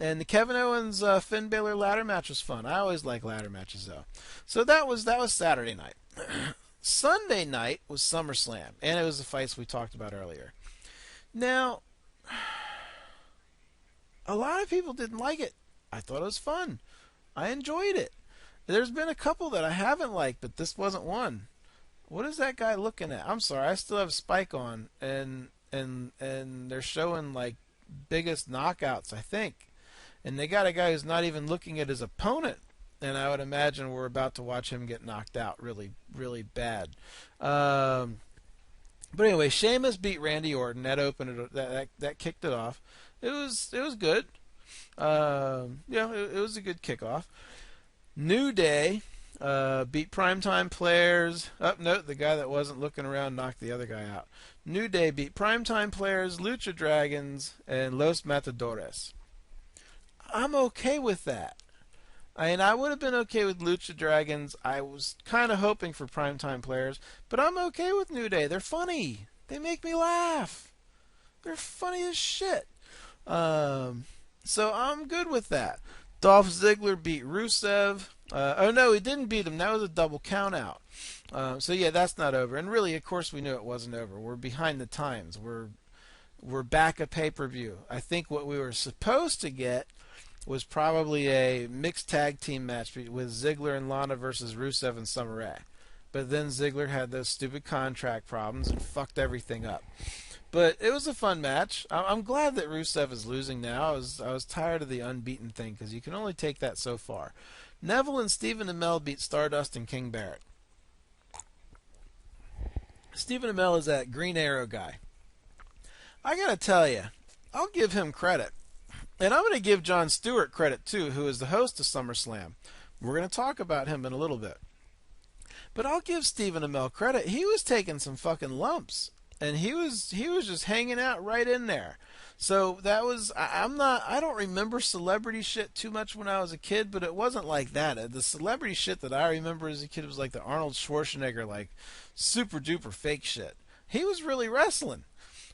And the Kevin Owens Finn Balor ladder match was fun. I always like ladder matches though. So that was Saturday night. Sunday night was SummerSlam, and it was the fights we talked about earlier. Now, a lot of people didn't like it. I thought it was fun. I enjoyed it. There's been a couple that I haven't liked, but this wasn't one. What is that guy looking at? I'm sorry, I still have Spike on, and they're showing like biggest knockouts, I think. And they got a guy who's not even looking at his opponent. And I would imagine we're about to watch him get knocked out really, really bad. But anyway, Sheamus beat Randy Orton. That opened it. That kicked it off. It was good. It was a good kickoff. New Day beat Primetime Players. No, the guy that wasn't looking around knocked the other guy out. New Day beat Primetime Players, Lucha Dragons, and Los Matadores. I'm okay with that. I would have been okay with Lucha Dragons. I was kind of hoping for primetime players, but I'm okay with New Day. They're funny. They make me laugh. They're funny as shit. So I'm good with that. Dolph Ziggler beat Rusev. Oh no, he didn't beat him. That was a double count out. So yeah, that's not over. And really, of course, we knew it wasn't over. We're behind the times. We're back a pay-per-view. I think what we were supposed to get was probably a mixed tag team match with Ziggler and Lana versus Rusev and Summer Rae. But then Ziggler had those stupid contract problems and fucked everything up. But it was a fun match. I'm glad that Rusev is losing now. I was tired of the unbeaten thing because you can only take that so far. Neville and Stephen Amell beat Stardust and King Barrett. Stephen Amell is that Green Arrow guy. I gotta tell you, I'll give him credit. And I'm going to give Jon Stewart credit too, who is the host of SummerSlam. We're going to talk about him in a little bit. But I'll give Stephen Amell credit. He was taking some fucking lumps. And he was just hanging out right in there. So that was, I don't remember celebrity shit too much when I was a kid, but it wasn't like that. The celebrity shit that I remember as a kid was like the Arnold Schwarzenegger, like super duper fake shit. He was really wrestling.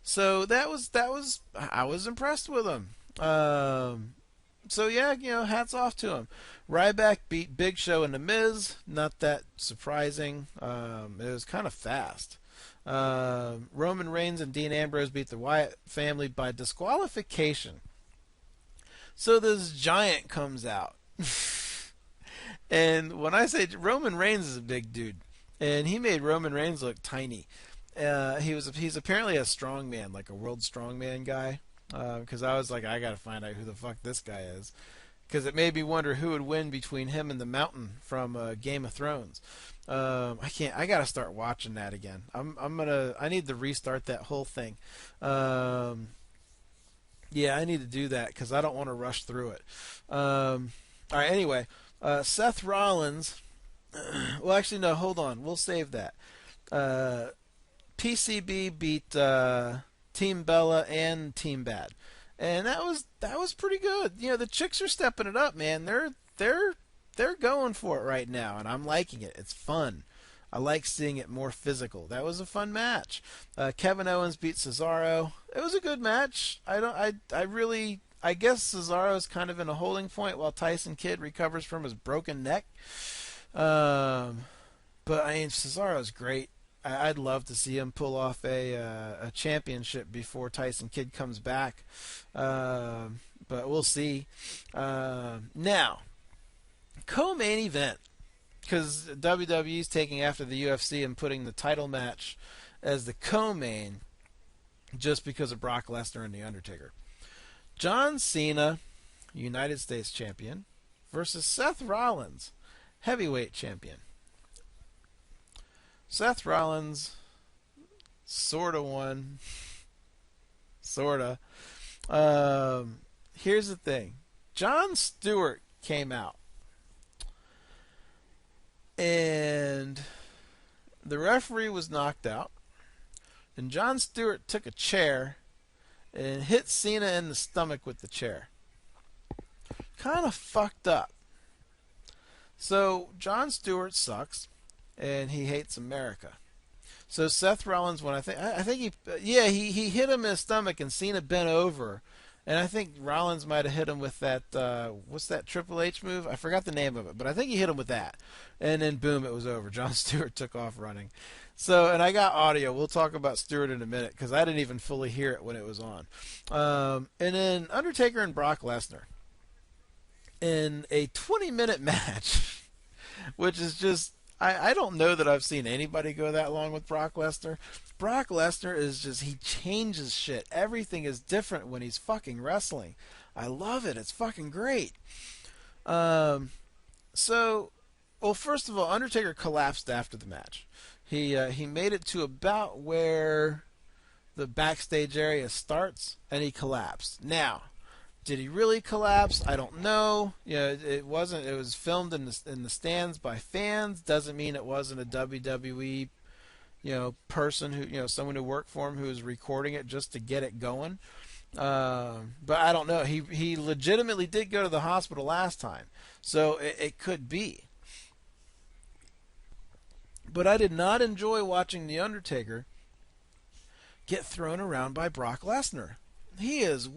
So that was, I was impressed with him. So yeah, hats off to him. Ryback beat Big Show and The Miz. Not that surprising. It was kind of fast. Roman Reigns and Dean Ambrose beat the Wyatt family by disqualification. So this giant comes out. And when I say Roman Reigns is a big dude, and he made Roman Reigns look tiny. He's apparently a strongman, like a world strongman guy. Because I was like, I gotta find out who the fuck this guy is, because it made me wonder who would win between him and the Mountain from Game of Thrones. I gotta start watching that again. I need to restart that whole thing. Yeah, I need to do that because I don't want to rush through it. All right, anyway, Seth Rollins. Well, actually, no, hold on. We'll save that. PCB beat Team Bella and Team Bad, and that was pretty good. The chicks are stepping it up, man. They're going for it right now, and I'm liking it. It's fun. I like seeing it more physical. That was a fun match. Kevin Owens beat Cesaro. It was a good match. I guess Cesaro's kind of in a holding point while Tyson Kidd recovers from his broken neck. But Cesaro's great. I'd love to see him pull off a championship before Tyson Kidd comes back. But we'll see. Now, co-main event, because WWE's taking after the UFC and putting the title match as the co-main just because of Brock Lesnar and The Undertaker. John Cena, United States champion, versus Seth Rollins, heavyweight champion. Seth Rollins sort of won. Sort of. Here's the thing. Jon Stewart came out. And the referee was knocked out. And Jon Stewart took a chair and hit Cena in the stomach with the chair. Kind of fucked up. So Jon Stewart sucks. And he hates America. So Seth Rollins, he hit him in the stomach, and Cena bent over, and I think Rollins might have hit him with that what's that Triple H move? I forgot the name of it, but I think he hit him with that, and then boom, it was over. Jon Stewart took off running. So, and I got audio. We'll talk about Stewart in a minute because I didn't even fully hear it when it was on. And then Undertaker and Brock Lesnar in a 20-minute match, which is just. I don't know that I've seen anybody go that long with Brock Lesnar. Brock Lesnar is just, he changes shit. Everything is different when he's fucking wrestling. I love it. It's fucking great. First of all, Undertaker collapsed after the match. He made it to about where the backstage area starts, and he collapsed. Now, did he really collapse? I don't know. It wasn't. It was filmed in the stands by fans. Doesn't mean it wasn't a WWE, person who, someone who worked for him who was recording it just to get it going. But I don't know. He legitimately did go to the hospital last time, so it could be. But I did not enjoy watching The Undertaker get thrown around by Brock Lesnar. He is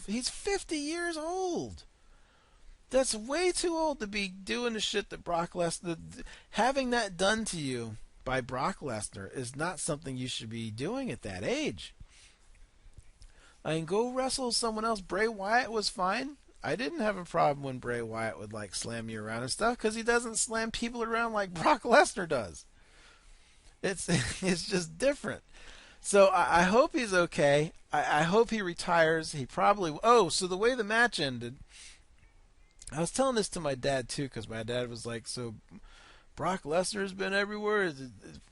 he's 50 years old. That's way too old to be doing the shit that Brock Lesnar... Having that done to you by Brock Lesnar is not something you should be doing at that age. I mean, go wrestle someone else. Bray Wyatt was fine. I didn't have a problem when Bray Wyatt would, like, slam you around and stuff, because he doesn't slam people around like Brock Lesnar does. It's just different. So I hope he's okay. I hope he retires. He probably... Oh, so the way the match ended... I was telling this to my dad, too, because my dad was like, so Brock Lesnar's been everywhere?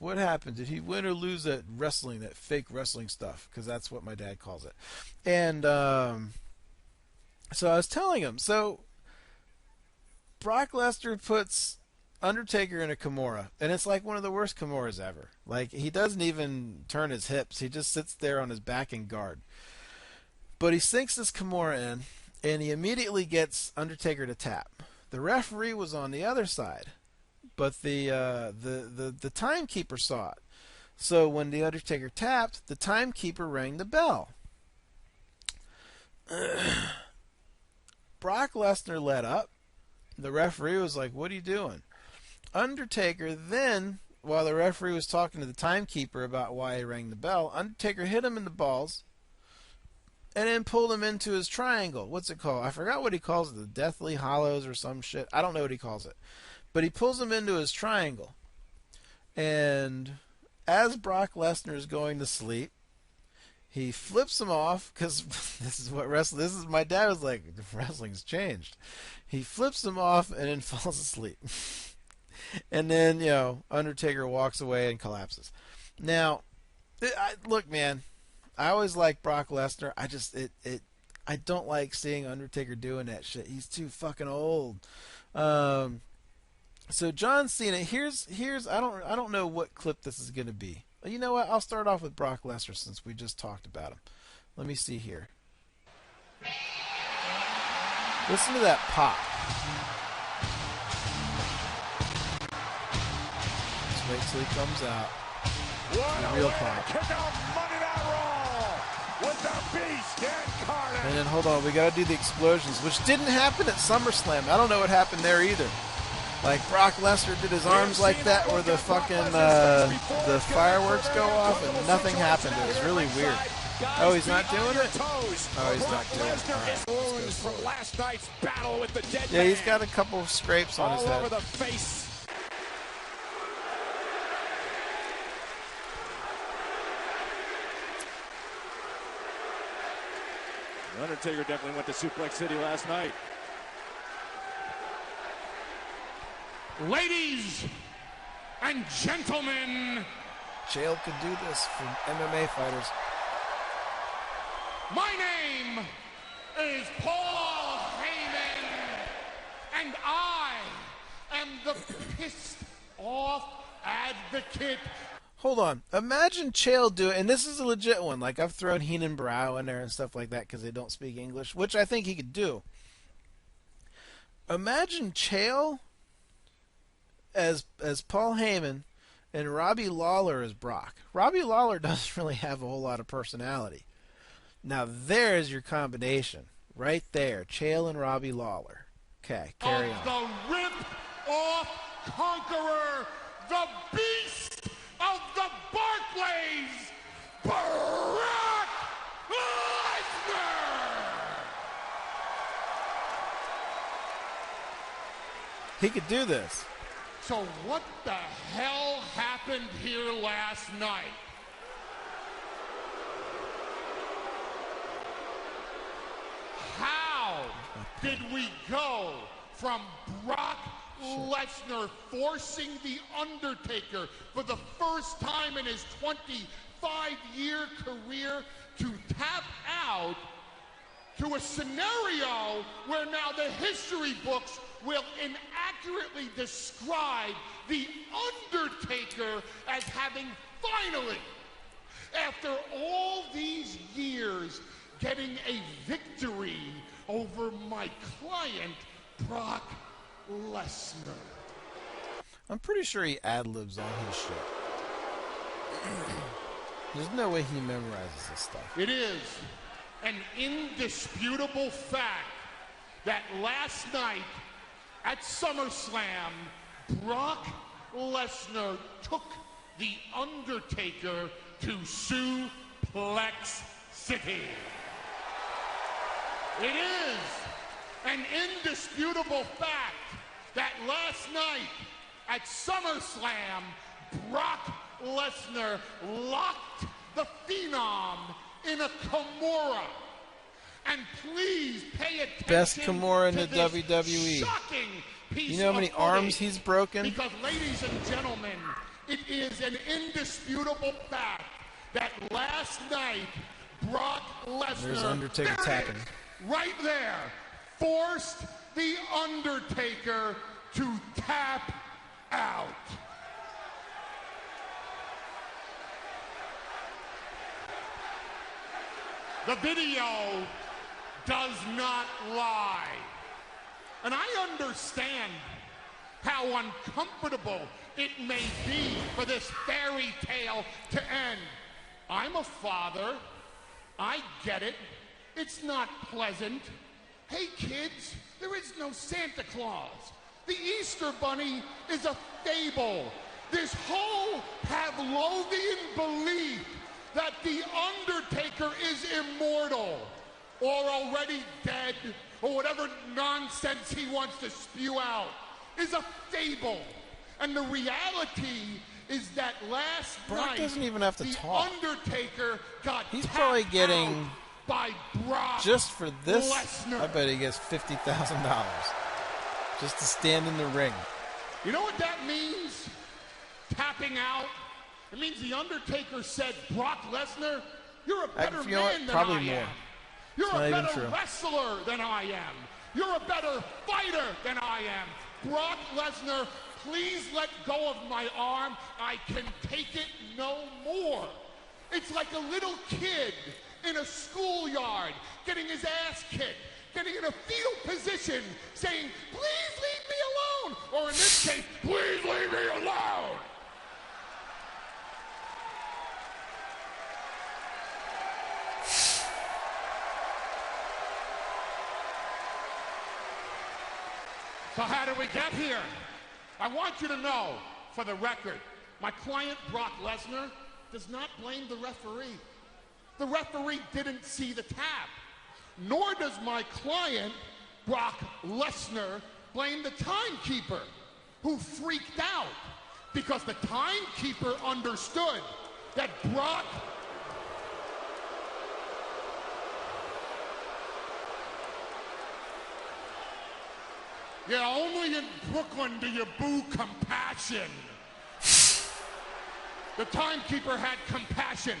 What happened? Did he win or lose that wrestling, that fake wrestling stuff? Because that's what my dad calls it. And so I was telling him, so Brock Lesnar puts Undertaker in a Kimura, and it's like one of the worst Kimuras ever. Like, he doesn't even turn his hips. He just sits there on his back and guard. But he sinks this Kimura in, and he immediately gets Undertaker to tap. The referee was on the other side, but the timekeeper saw it. So when the Undertaker tapped, the timekeeper rang the bell. Brock Lesnar let up. The referee was like, "What are you doing?" Undertaker then, while the referee was talking to the timekeeper about why he rang the bell, Undertaker hit him in the balls and then pulled him into his triangle. What's it called? I forgot what he calls it. The Deathly Hollows or some shit. I don't know what he calls it. But he pulls him into his triangle. And as Brock Lesnar is going to sleep, he flips him off, because this is what wrestling... This is, my dad was like, wrestling's changed. He flips him off and then falls asleep. And then, you know, Undertaker walks away and collapses. Now, look, man, I always like Brock Lesnar. I don't like seeing Undertaker doing that shit. He's too fucking old. So John Cena, here's I don't know what clip this is going to be. You know what? I'll start off with Brock Lesnar since we just talked about him. Let me see here. Listen to that pop. Just wait till he comes out. The real pop. Kick out Monday Night Raw with the Beast and Carnage. And then hold on, we got to do the explosions, which didn't happen at SummerSlam. I don't know what happened there either. Like Brock Lesnar did his arms like that, where the fucking the fireworks go off, and nothing happened. It was really weird. Oh, he's not doing it? Oh, he's not doing it. All right, from last night's battle with the dead yeah, he's got a couple of scrapes on his head. All over the face. The Undertaker definitely went to Suplex City last night. Ladies and gentlemen, Chael could do this for MMA fighters. My name is Paul Heyman, and I am the pissed off advocate. Hold on. Imagine Chael do it, and this is a legit one. Like, I've thrown Heenan Brow in there and stuff like that because they don't speak English, which I think he could do. Imagine Chael as Paul Heyman and Robbie Lawler as Brock. Robbie Lawler doesn't really have a whole lot of personality. Now, there's your combination. Right there. Chael and Robbie Lawler. Okay, carry on. The rip-off conqueror, the beast of the Barclays, Brock Lesnar! He could do this. So what the hell happened here last night? How did we go from Brock Lesnar forcing The Undertaker for the first time in his 25-year career to tap out to a scenario where now the history books will inaccurately describe The Undertaker as having finally, after all these years, getting a victory over my client, Brock Lesnar. I'm pretty sure he ad-libs on his shit. There's no way he memorizes this stuff. It is an indisputable fact that last night at SummerSlam, Brock Lesnar took The Undertaker to Suplex City. It is an indisputable fact that last night at SummerSlam, Brock Lesnar locked the Phenom in a Kimura. And please pay attention. Best Kimura in the to this WWE. shocking piece You know how many of arms footage. he's broken? Because, ladies and gentlemen, it is an indisputable fact that last night Brock Lesnar, There's Undertaker there it tapping. is, right there, forced the Undertaker to tap out. The video does not lie. And I understand how uncomfortable it may be for this fairy tale to end. I'm a father. I get it. It's not pleasant. Hey, kids, there is no Santa Claus. The Easter Bunny is a fable. This whole Pavlovian belief that The Undertaker is immortal or already dead or whatever nonsense he wants to spew out is a fable. And the reality is that last Brock night, doesn't even have to The talk. Undertaker got He's tapped probably getting, out by Brock just for this, Lesnar. I bet he gets $50,000 just to stand in the ring. You know what that means? Tapping out. It means The Undertaker said, Brock Lesnar, you're a better you know what? man than Probably I more. am. You're It's a not even better true. wrestler than I am. You're a better fighter than I am. Brock Lesnar, please let go of my arm. I can take it no more. It's like a little kid in a schoolyard getting his ass kicked, getting in a fetal position, saying, please leave me alone. Or in this case, please leave me alone. So how did we get here? I want you to know, for the record, my client Brock Lesnar does not blame the referee. The referee didn't see the tap. Nor does my client, Brock Lesnar, blame the timekeeper, who freaked out because the timekeeper understood that Brock Yeah, only in Brooklyn do you boo compassion. The timekeeper had compassion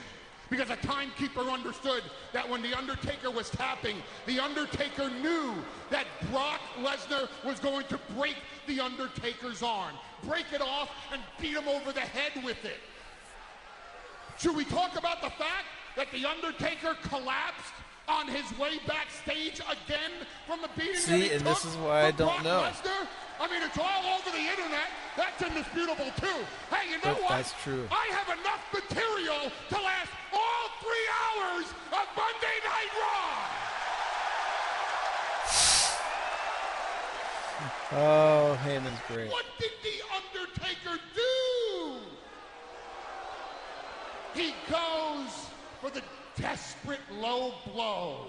because the timekeeper understood that when The Undertaker was tapping, The Undertaker knew that Brock Lesnar was going to break The Undertaker's arm, break it off, and beat him over the head with it. Should we talk about the fact that The Undertaker collapsed on his way backstage again from the beating that he See, and took this is why I from don't Brock know. Lesnar? I mean, it's all over the internet. That's indisputable, too. Hey, you know what? That's true. I have enough material to last all 3 hours of Monday Night Raw. Oh, Heyman's great. What did The Undertaker do? He goes for the desperate low blow.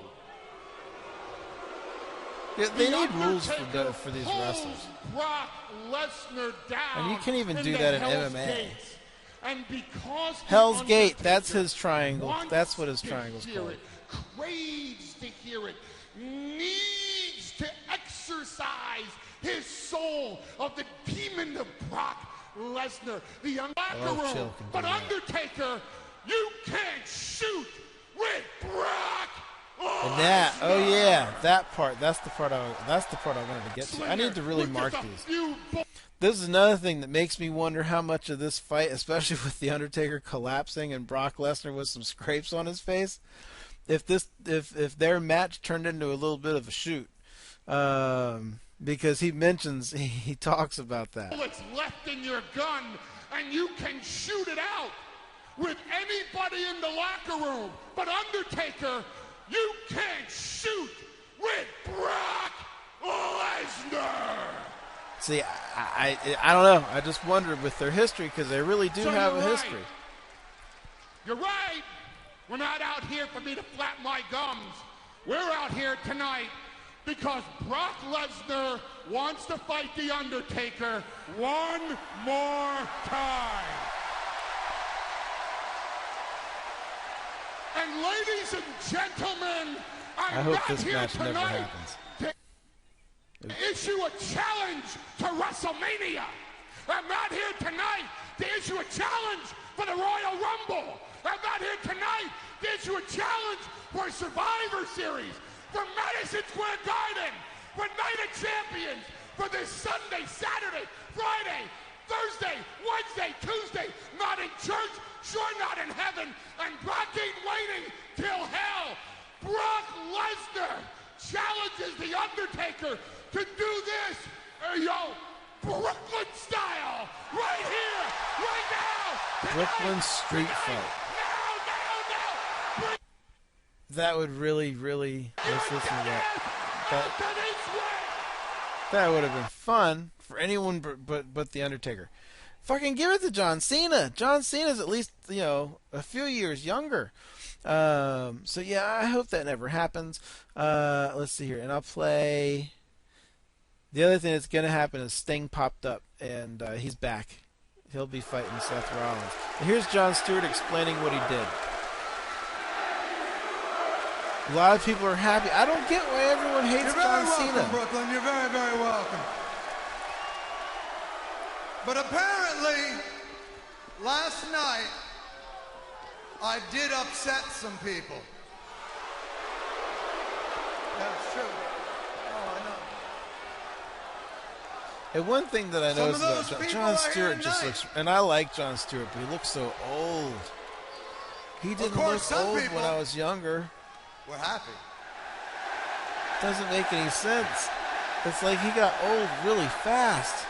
Yeah, they The need rules Undertaker for these pulls wrestlers. Brock Lesnar down. And you can't even do the that in Hell's MMA. Gates. And because The Hell's Gate, that's Undertaker his triangle. wants That's what his to triangle's hear called. it, craves to hear it, needs to exercise his soul of the demon of Brock Lesnar, the young locker Oh, room. Chill can do But that. Undertaker, you can't shoot with Brock And that, oh yeah, that part. That's the part I wanted to get to. I need to really mark these. This is another thing that makes me wonder how much of this fight, especially with The Undertaker collapsing and Brock Lesnar with some scrapes on his face, if their match turned into a little bit of a shoot, because he talks about that. It's left in your gun, and you can shoot it out with anybody in the locker room. But Undertaker, you can't shoot with Brock Lesnar. See, I don't know. I just wondered with their history, because they really do have a history. You're right. We're not out here for me to flap my gums. We're out here tonight because Brock Lesnar wants to fight The Undertaker one more time. And ladies and gentlemen, I'm not here tonight to issue a challenge to WrestleMania. I'm not here tonight to issue a challenge for the Royal Rumble. I'm not here tonight to issue a challenge for Survivor Series, for Madison Square Garden, for Night of Champions, for this Sunday, Saturday, Friday, Thursday, Wednesday, Tuesday, not in church, sure not in heaven, and Brock ain't waiting till hell. Brock Lesnar challenges The Undertaker to do this, yo, Brooklyn style, right here, right now. Brooklyn street fight. That would really, let's listen to that. That would have been fun for anyone but The Undertaker. Fucking give it to John Cena. John Cena's at least, a few years younger. So yeah, I hope that never happens. Let's see here, and I'll play. The other thing that's going to happen is Sting popped up, and he's back. He'll be fighting Seth Rollins. And here's Jon Stewart explaining what he did. A lot of people are happy. I don't get why everyone hates John Cena. You're very welcome, Brooklyn. You're very, very welcome. But apparently, last night, I did upset some people. That's true. Oh, I know. And one thing that I noticed about Jon Stewart just looks, and I like Jon Stewart, but he looks so old. He didn't look old when I was younger. We're happy. Doesn't make any sense. It's like he got old really fast.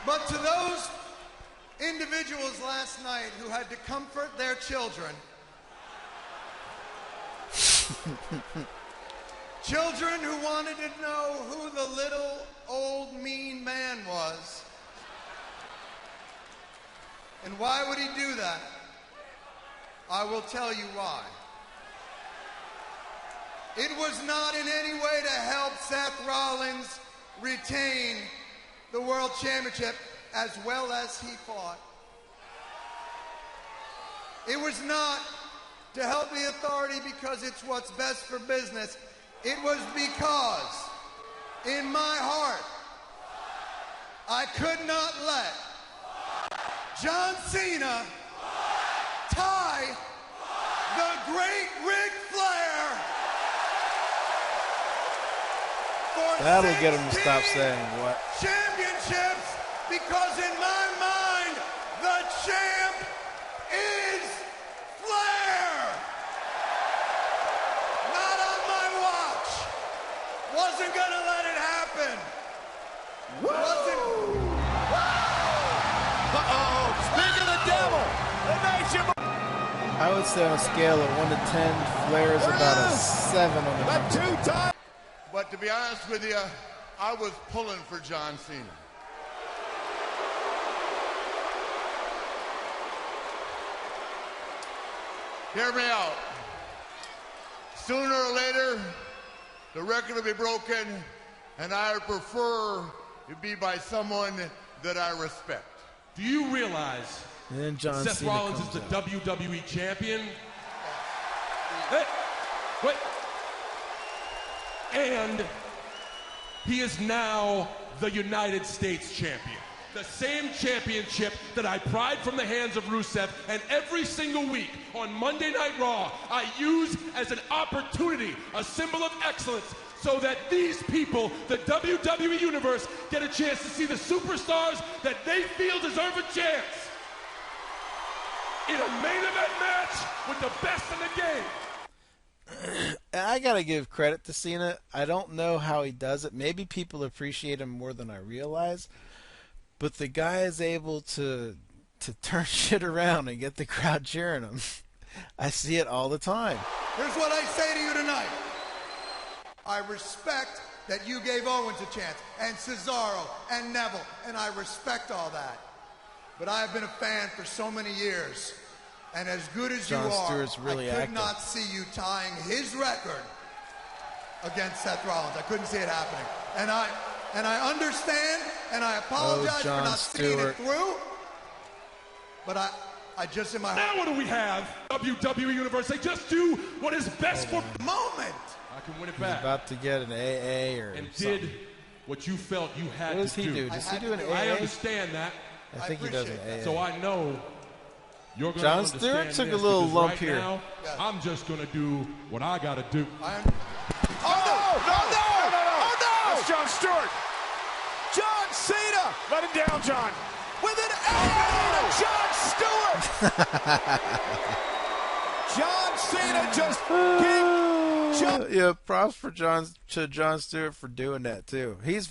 But to those individuals last night who had to comfort their children, children who wanted to know who the little old mean man was, and why would he do that? I will tell you why. It was not in any way to help Seth Rollins retain the World Championship as well as he fought. It was not to help the Authority because it's what's best for business. It was because in my heart, I could not let John Cena tie the great Ric Flair for That'll get him to stop saying what. Championships, because in my mind, the champ is Flair. Not on my watch. Wasn't gonna let it happen. Wasn't. Speak of the devil. I would say on a scale of 1 to 10, Flair is about a 7 on the number. But to be honest with you, I was pulling for John Cena. Hear me out. Sooner or later, the record will be broken, and I would prefer it be by someone that I respect. Do you realize And then John Seth Cena Rollins is comes the out. WWE champion? Hey, wait. And he is now the United States champion. The same championship that I pried from the hands of Rusev, and every single week on Monday Night Raw, I use as an opportunity, a symbol of excellence, so that these people, the WWE Universe, get a chance to see the superstars that they feel deserve a chance. in a main event match with the best in the game. I gotta give credit to Cena. I don't know how he does it. Maybe people appreciate him more than I realize. But the guy is able to turn shit around and get the crowd cheering him. I see it all the time. Here's what I say to you tonight. I respect that you gave Owens a chance, and Cesaro, and Neville, and I respect all that. But I have been a fan for so many years, and as good as Jon you are, Stewart's really I could active. not see you tying his record against Seth Rollins. I couldn't see it happening. And I understand, and I apologize for Jon not seeing it Stewart. through, but I just in my heart. Now what do we have? WWE Universe. They just do what is best for the moment. I can win it He's back. about to get an AA or And something. did what you felt you had What does to he do. do? Does he do an I AA? understand that. I think he does an AA. So I know you're going to Jon understand Stewart took a this, little because lump right here. Now, I'm just going to do what I got to do. Oh, no! That's Jon Stewart. John Cena. Let him down, John. With an AA to Jon Stewart. John Cena just Yeah, props for Jon Stewart for doing that too. He's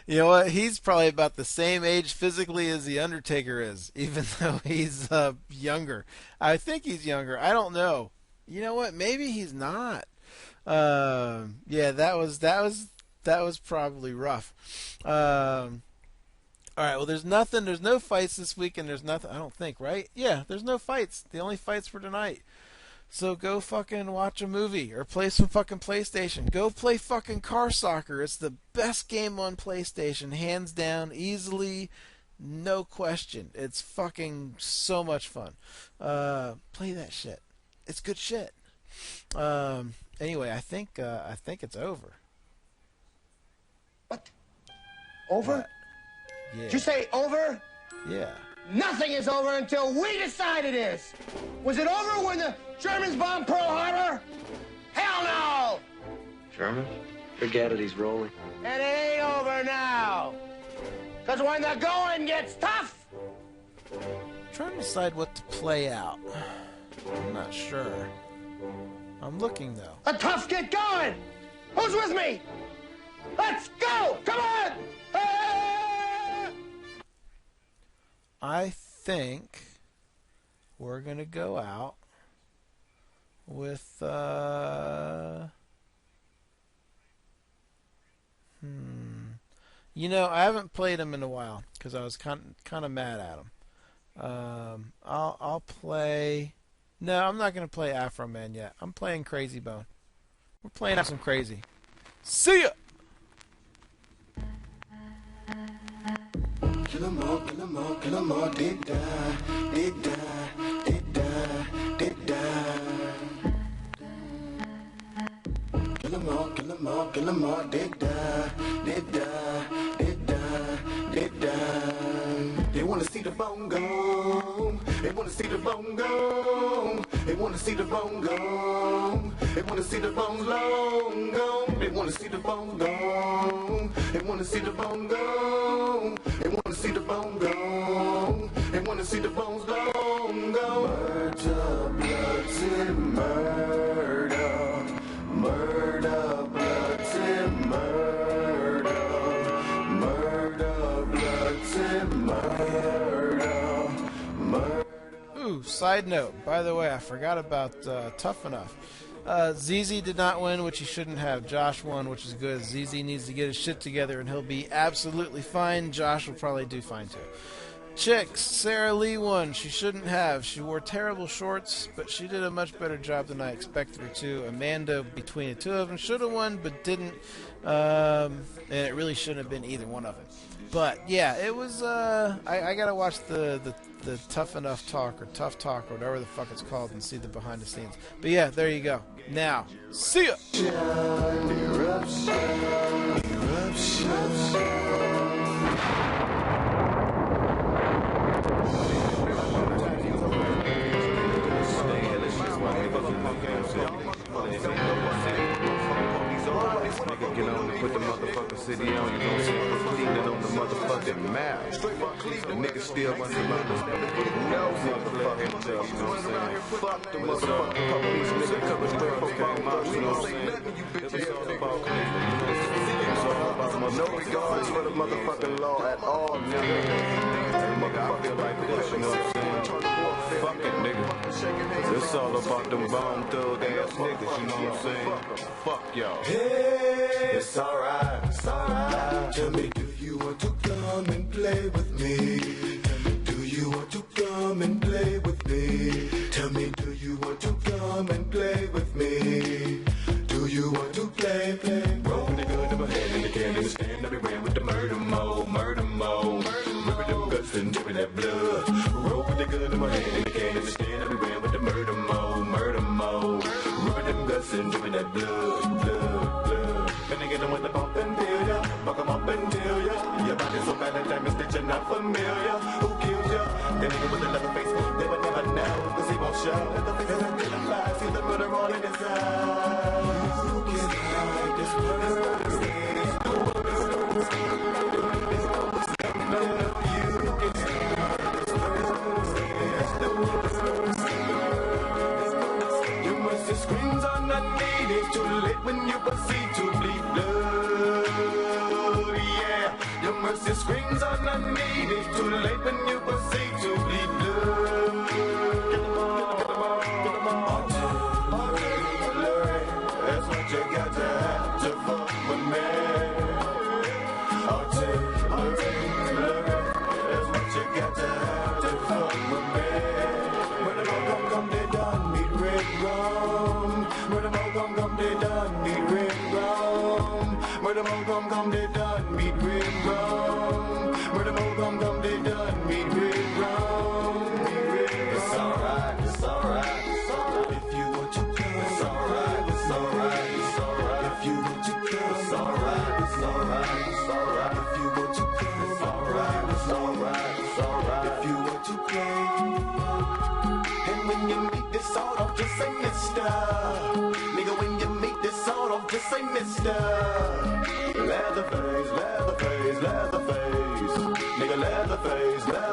you know what? He's probably about the same age physically as the Undertaker is, even though he's younger. I think he's younger. I don't know. You know what? Maybe he's not. Yeah, that was probably rough. All right, well, there's no fights this week, and there's nothing, I don't think, right? Yeah, there's no fights. The only fights for tonight. So go fucking watch a movie or play some fucking PlayStation. Go play fucking car soccer. It's the best game on PlayStation, hands down, easily, no question. It's fucking so much fun. Play that shit. It's good shit. Anyway, I think it's over. Over? Yeah. Did you say over? Yeah. Nothing is over until we decide it is. Was it over when the Germans bombed Pearl Harbor? Hell no! German? Forget it, he's rolling. And it ain't over now. Because when the going gets tough, I'm trying to decide what to play out. I'm not sure. I'm looking though. the tough get going. Who's with me? Let's go! Come on! I think we're gonna go out with You know, I haven't played him in a while because I was kind of mad at him. I'll play. No, I'm not gonna play Afro Man yet. I'm playing Crazy Bone. We're playing out some crazy. See ya. Kill 'em all, kill 'em all, kill 'em all, did die, did die, did die, did die. Kill 'em all, kill 'em all, kill 'em all, did die, did die, did die, did die. They wanna see the bone go, they wanna see the bone go, they wanna see the bone go, they wanna see the bone long go, they wanna see the bone go, they wanna see the bone go, they wanna see the bone go, they wanna see the bones long go. Murder, bloody murder, murder, bloody murder, murder, bloody murder, murder. Ooh, side note, by the way, I forgot about Tough Enough. ZZ did not win, which he shouldn't have. Josh won, which is good. ZZ needs to get his shit together, and he'll be absolutely fine. Josh will probably do fine, too. Chicks, Sarah Lee won. She shouldn't have. She wore terrible shorts, but she did a much better job than I expected her to. Amanda, between the two of them, should have won, but didn't. And it really shouldn't have been either one of them. But, yeah, it was... I got to watch the Tough Enough Talk, or Tough Talk, or whatever the fuck it's called, and see the behind the scenes. But, yeah, there you go. Now, see ya! Nigga, get on, put the motherfucking city on, you know, Cleveland on the motherfucking map. The niggas still want to no motherfucking job, you know what I'm saying? Fuck the motherfucking police, nigga, coming straight from Baltimore, you know what I'm saying? It's all about Cleveland, you know what I'm saying? It's all about no regards for the motherfucking law at all, nigga. Hey, nigga, I feel like this, you know what I'm saying? Fuck it, nigga. It's all about them bomb thug ass niggas, you know what I'm saying? Fuck y'all. Hey, it's alright, it's alright. Tell me, do you want to come and play with me? Do you want to come and play with me? Tell me, do you want to come and play with me? Do you want to play? Rolling the gun in my hand and the can in the stand. I be ran with the murder mode. Ripping them guts and dripping that blood. Rolling the gun in my hand and the can in the stand. I be ran with the murder mode. Ripping them guts and dripping that blood. Gonna get them with the bump and deal ya. Fuck 'em up and deal ya. Your body's so bad that time is stitching not familiar. Who killed ya? That nigga with the leather face, they would never know, cause he won't show. Let the face of the lies, see the murder all in his eyes. Who can hide this murder? You must have screams on the need. It's too late when you proceed to bleed blood. Yeah, your mercy screams on the need. It's too late when you proceed to bleed blood. Get them all. That's what you got to have to fuck with me. That's what you got to have to fuck with me. When the mo come, they done meet red rum. When the mo come, they done meet red rum. When the mo come, they done meet red rum. When the mo come, they done meet red rum. It's alright, it's alright. If you want to come, it's alright, it's alright, it's alright. If you want to come, it's alright, it's alright, it's alright. If you want to come, it's alright, it's alright, it's alright. If you want to play, and when you meet this sort of, just say mister. Nigga, when you meet this sort of, just say mister. Leatherface, Leatherface, Leatherface. Nigga, Leatherface, Leatherface.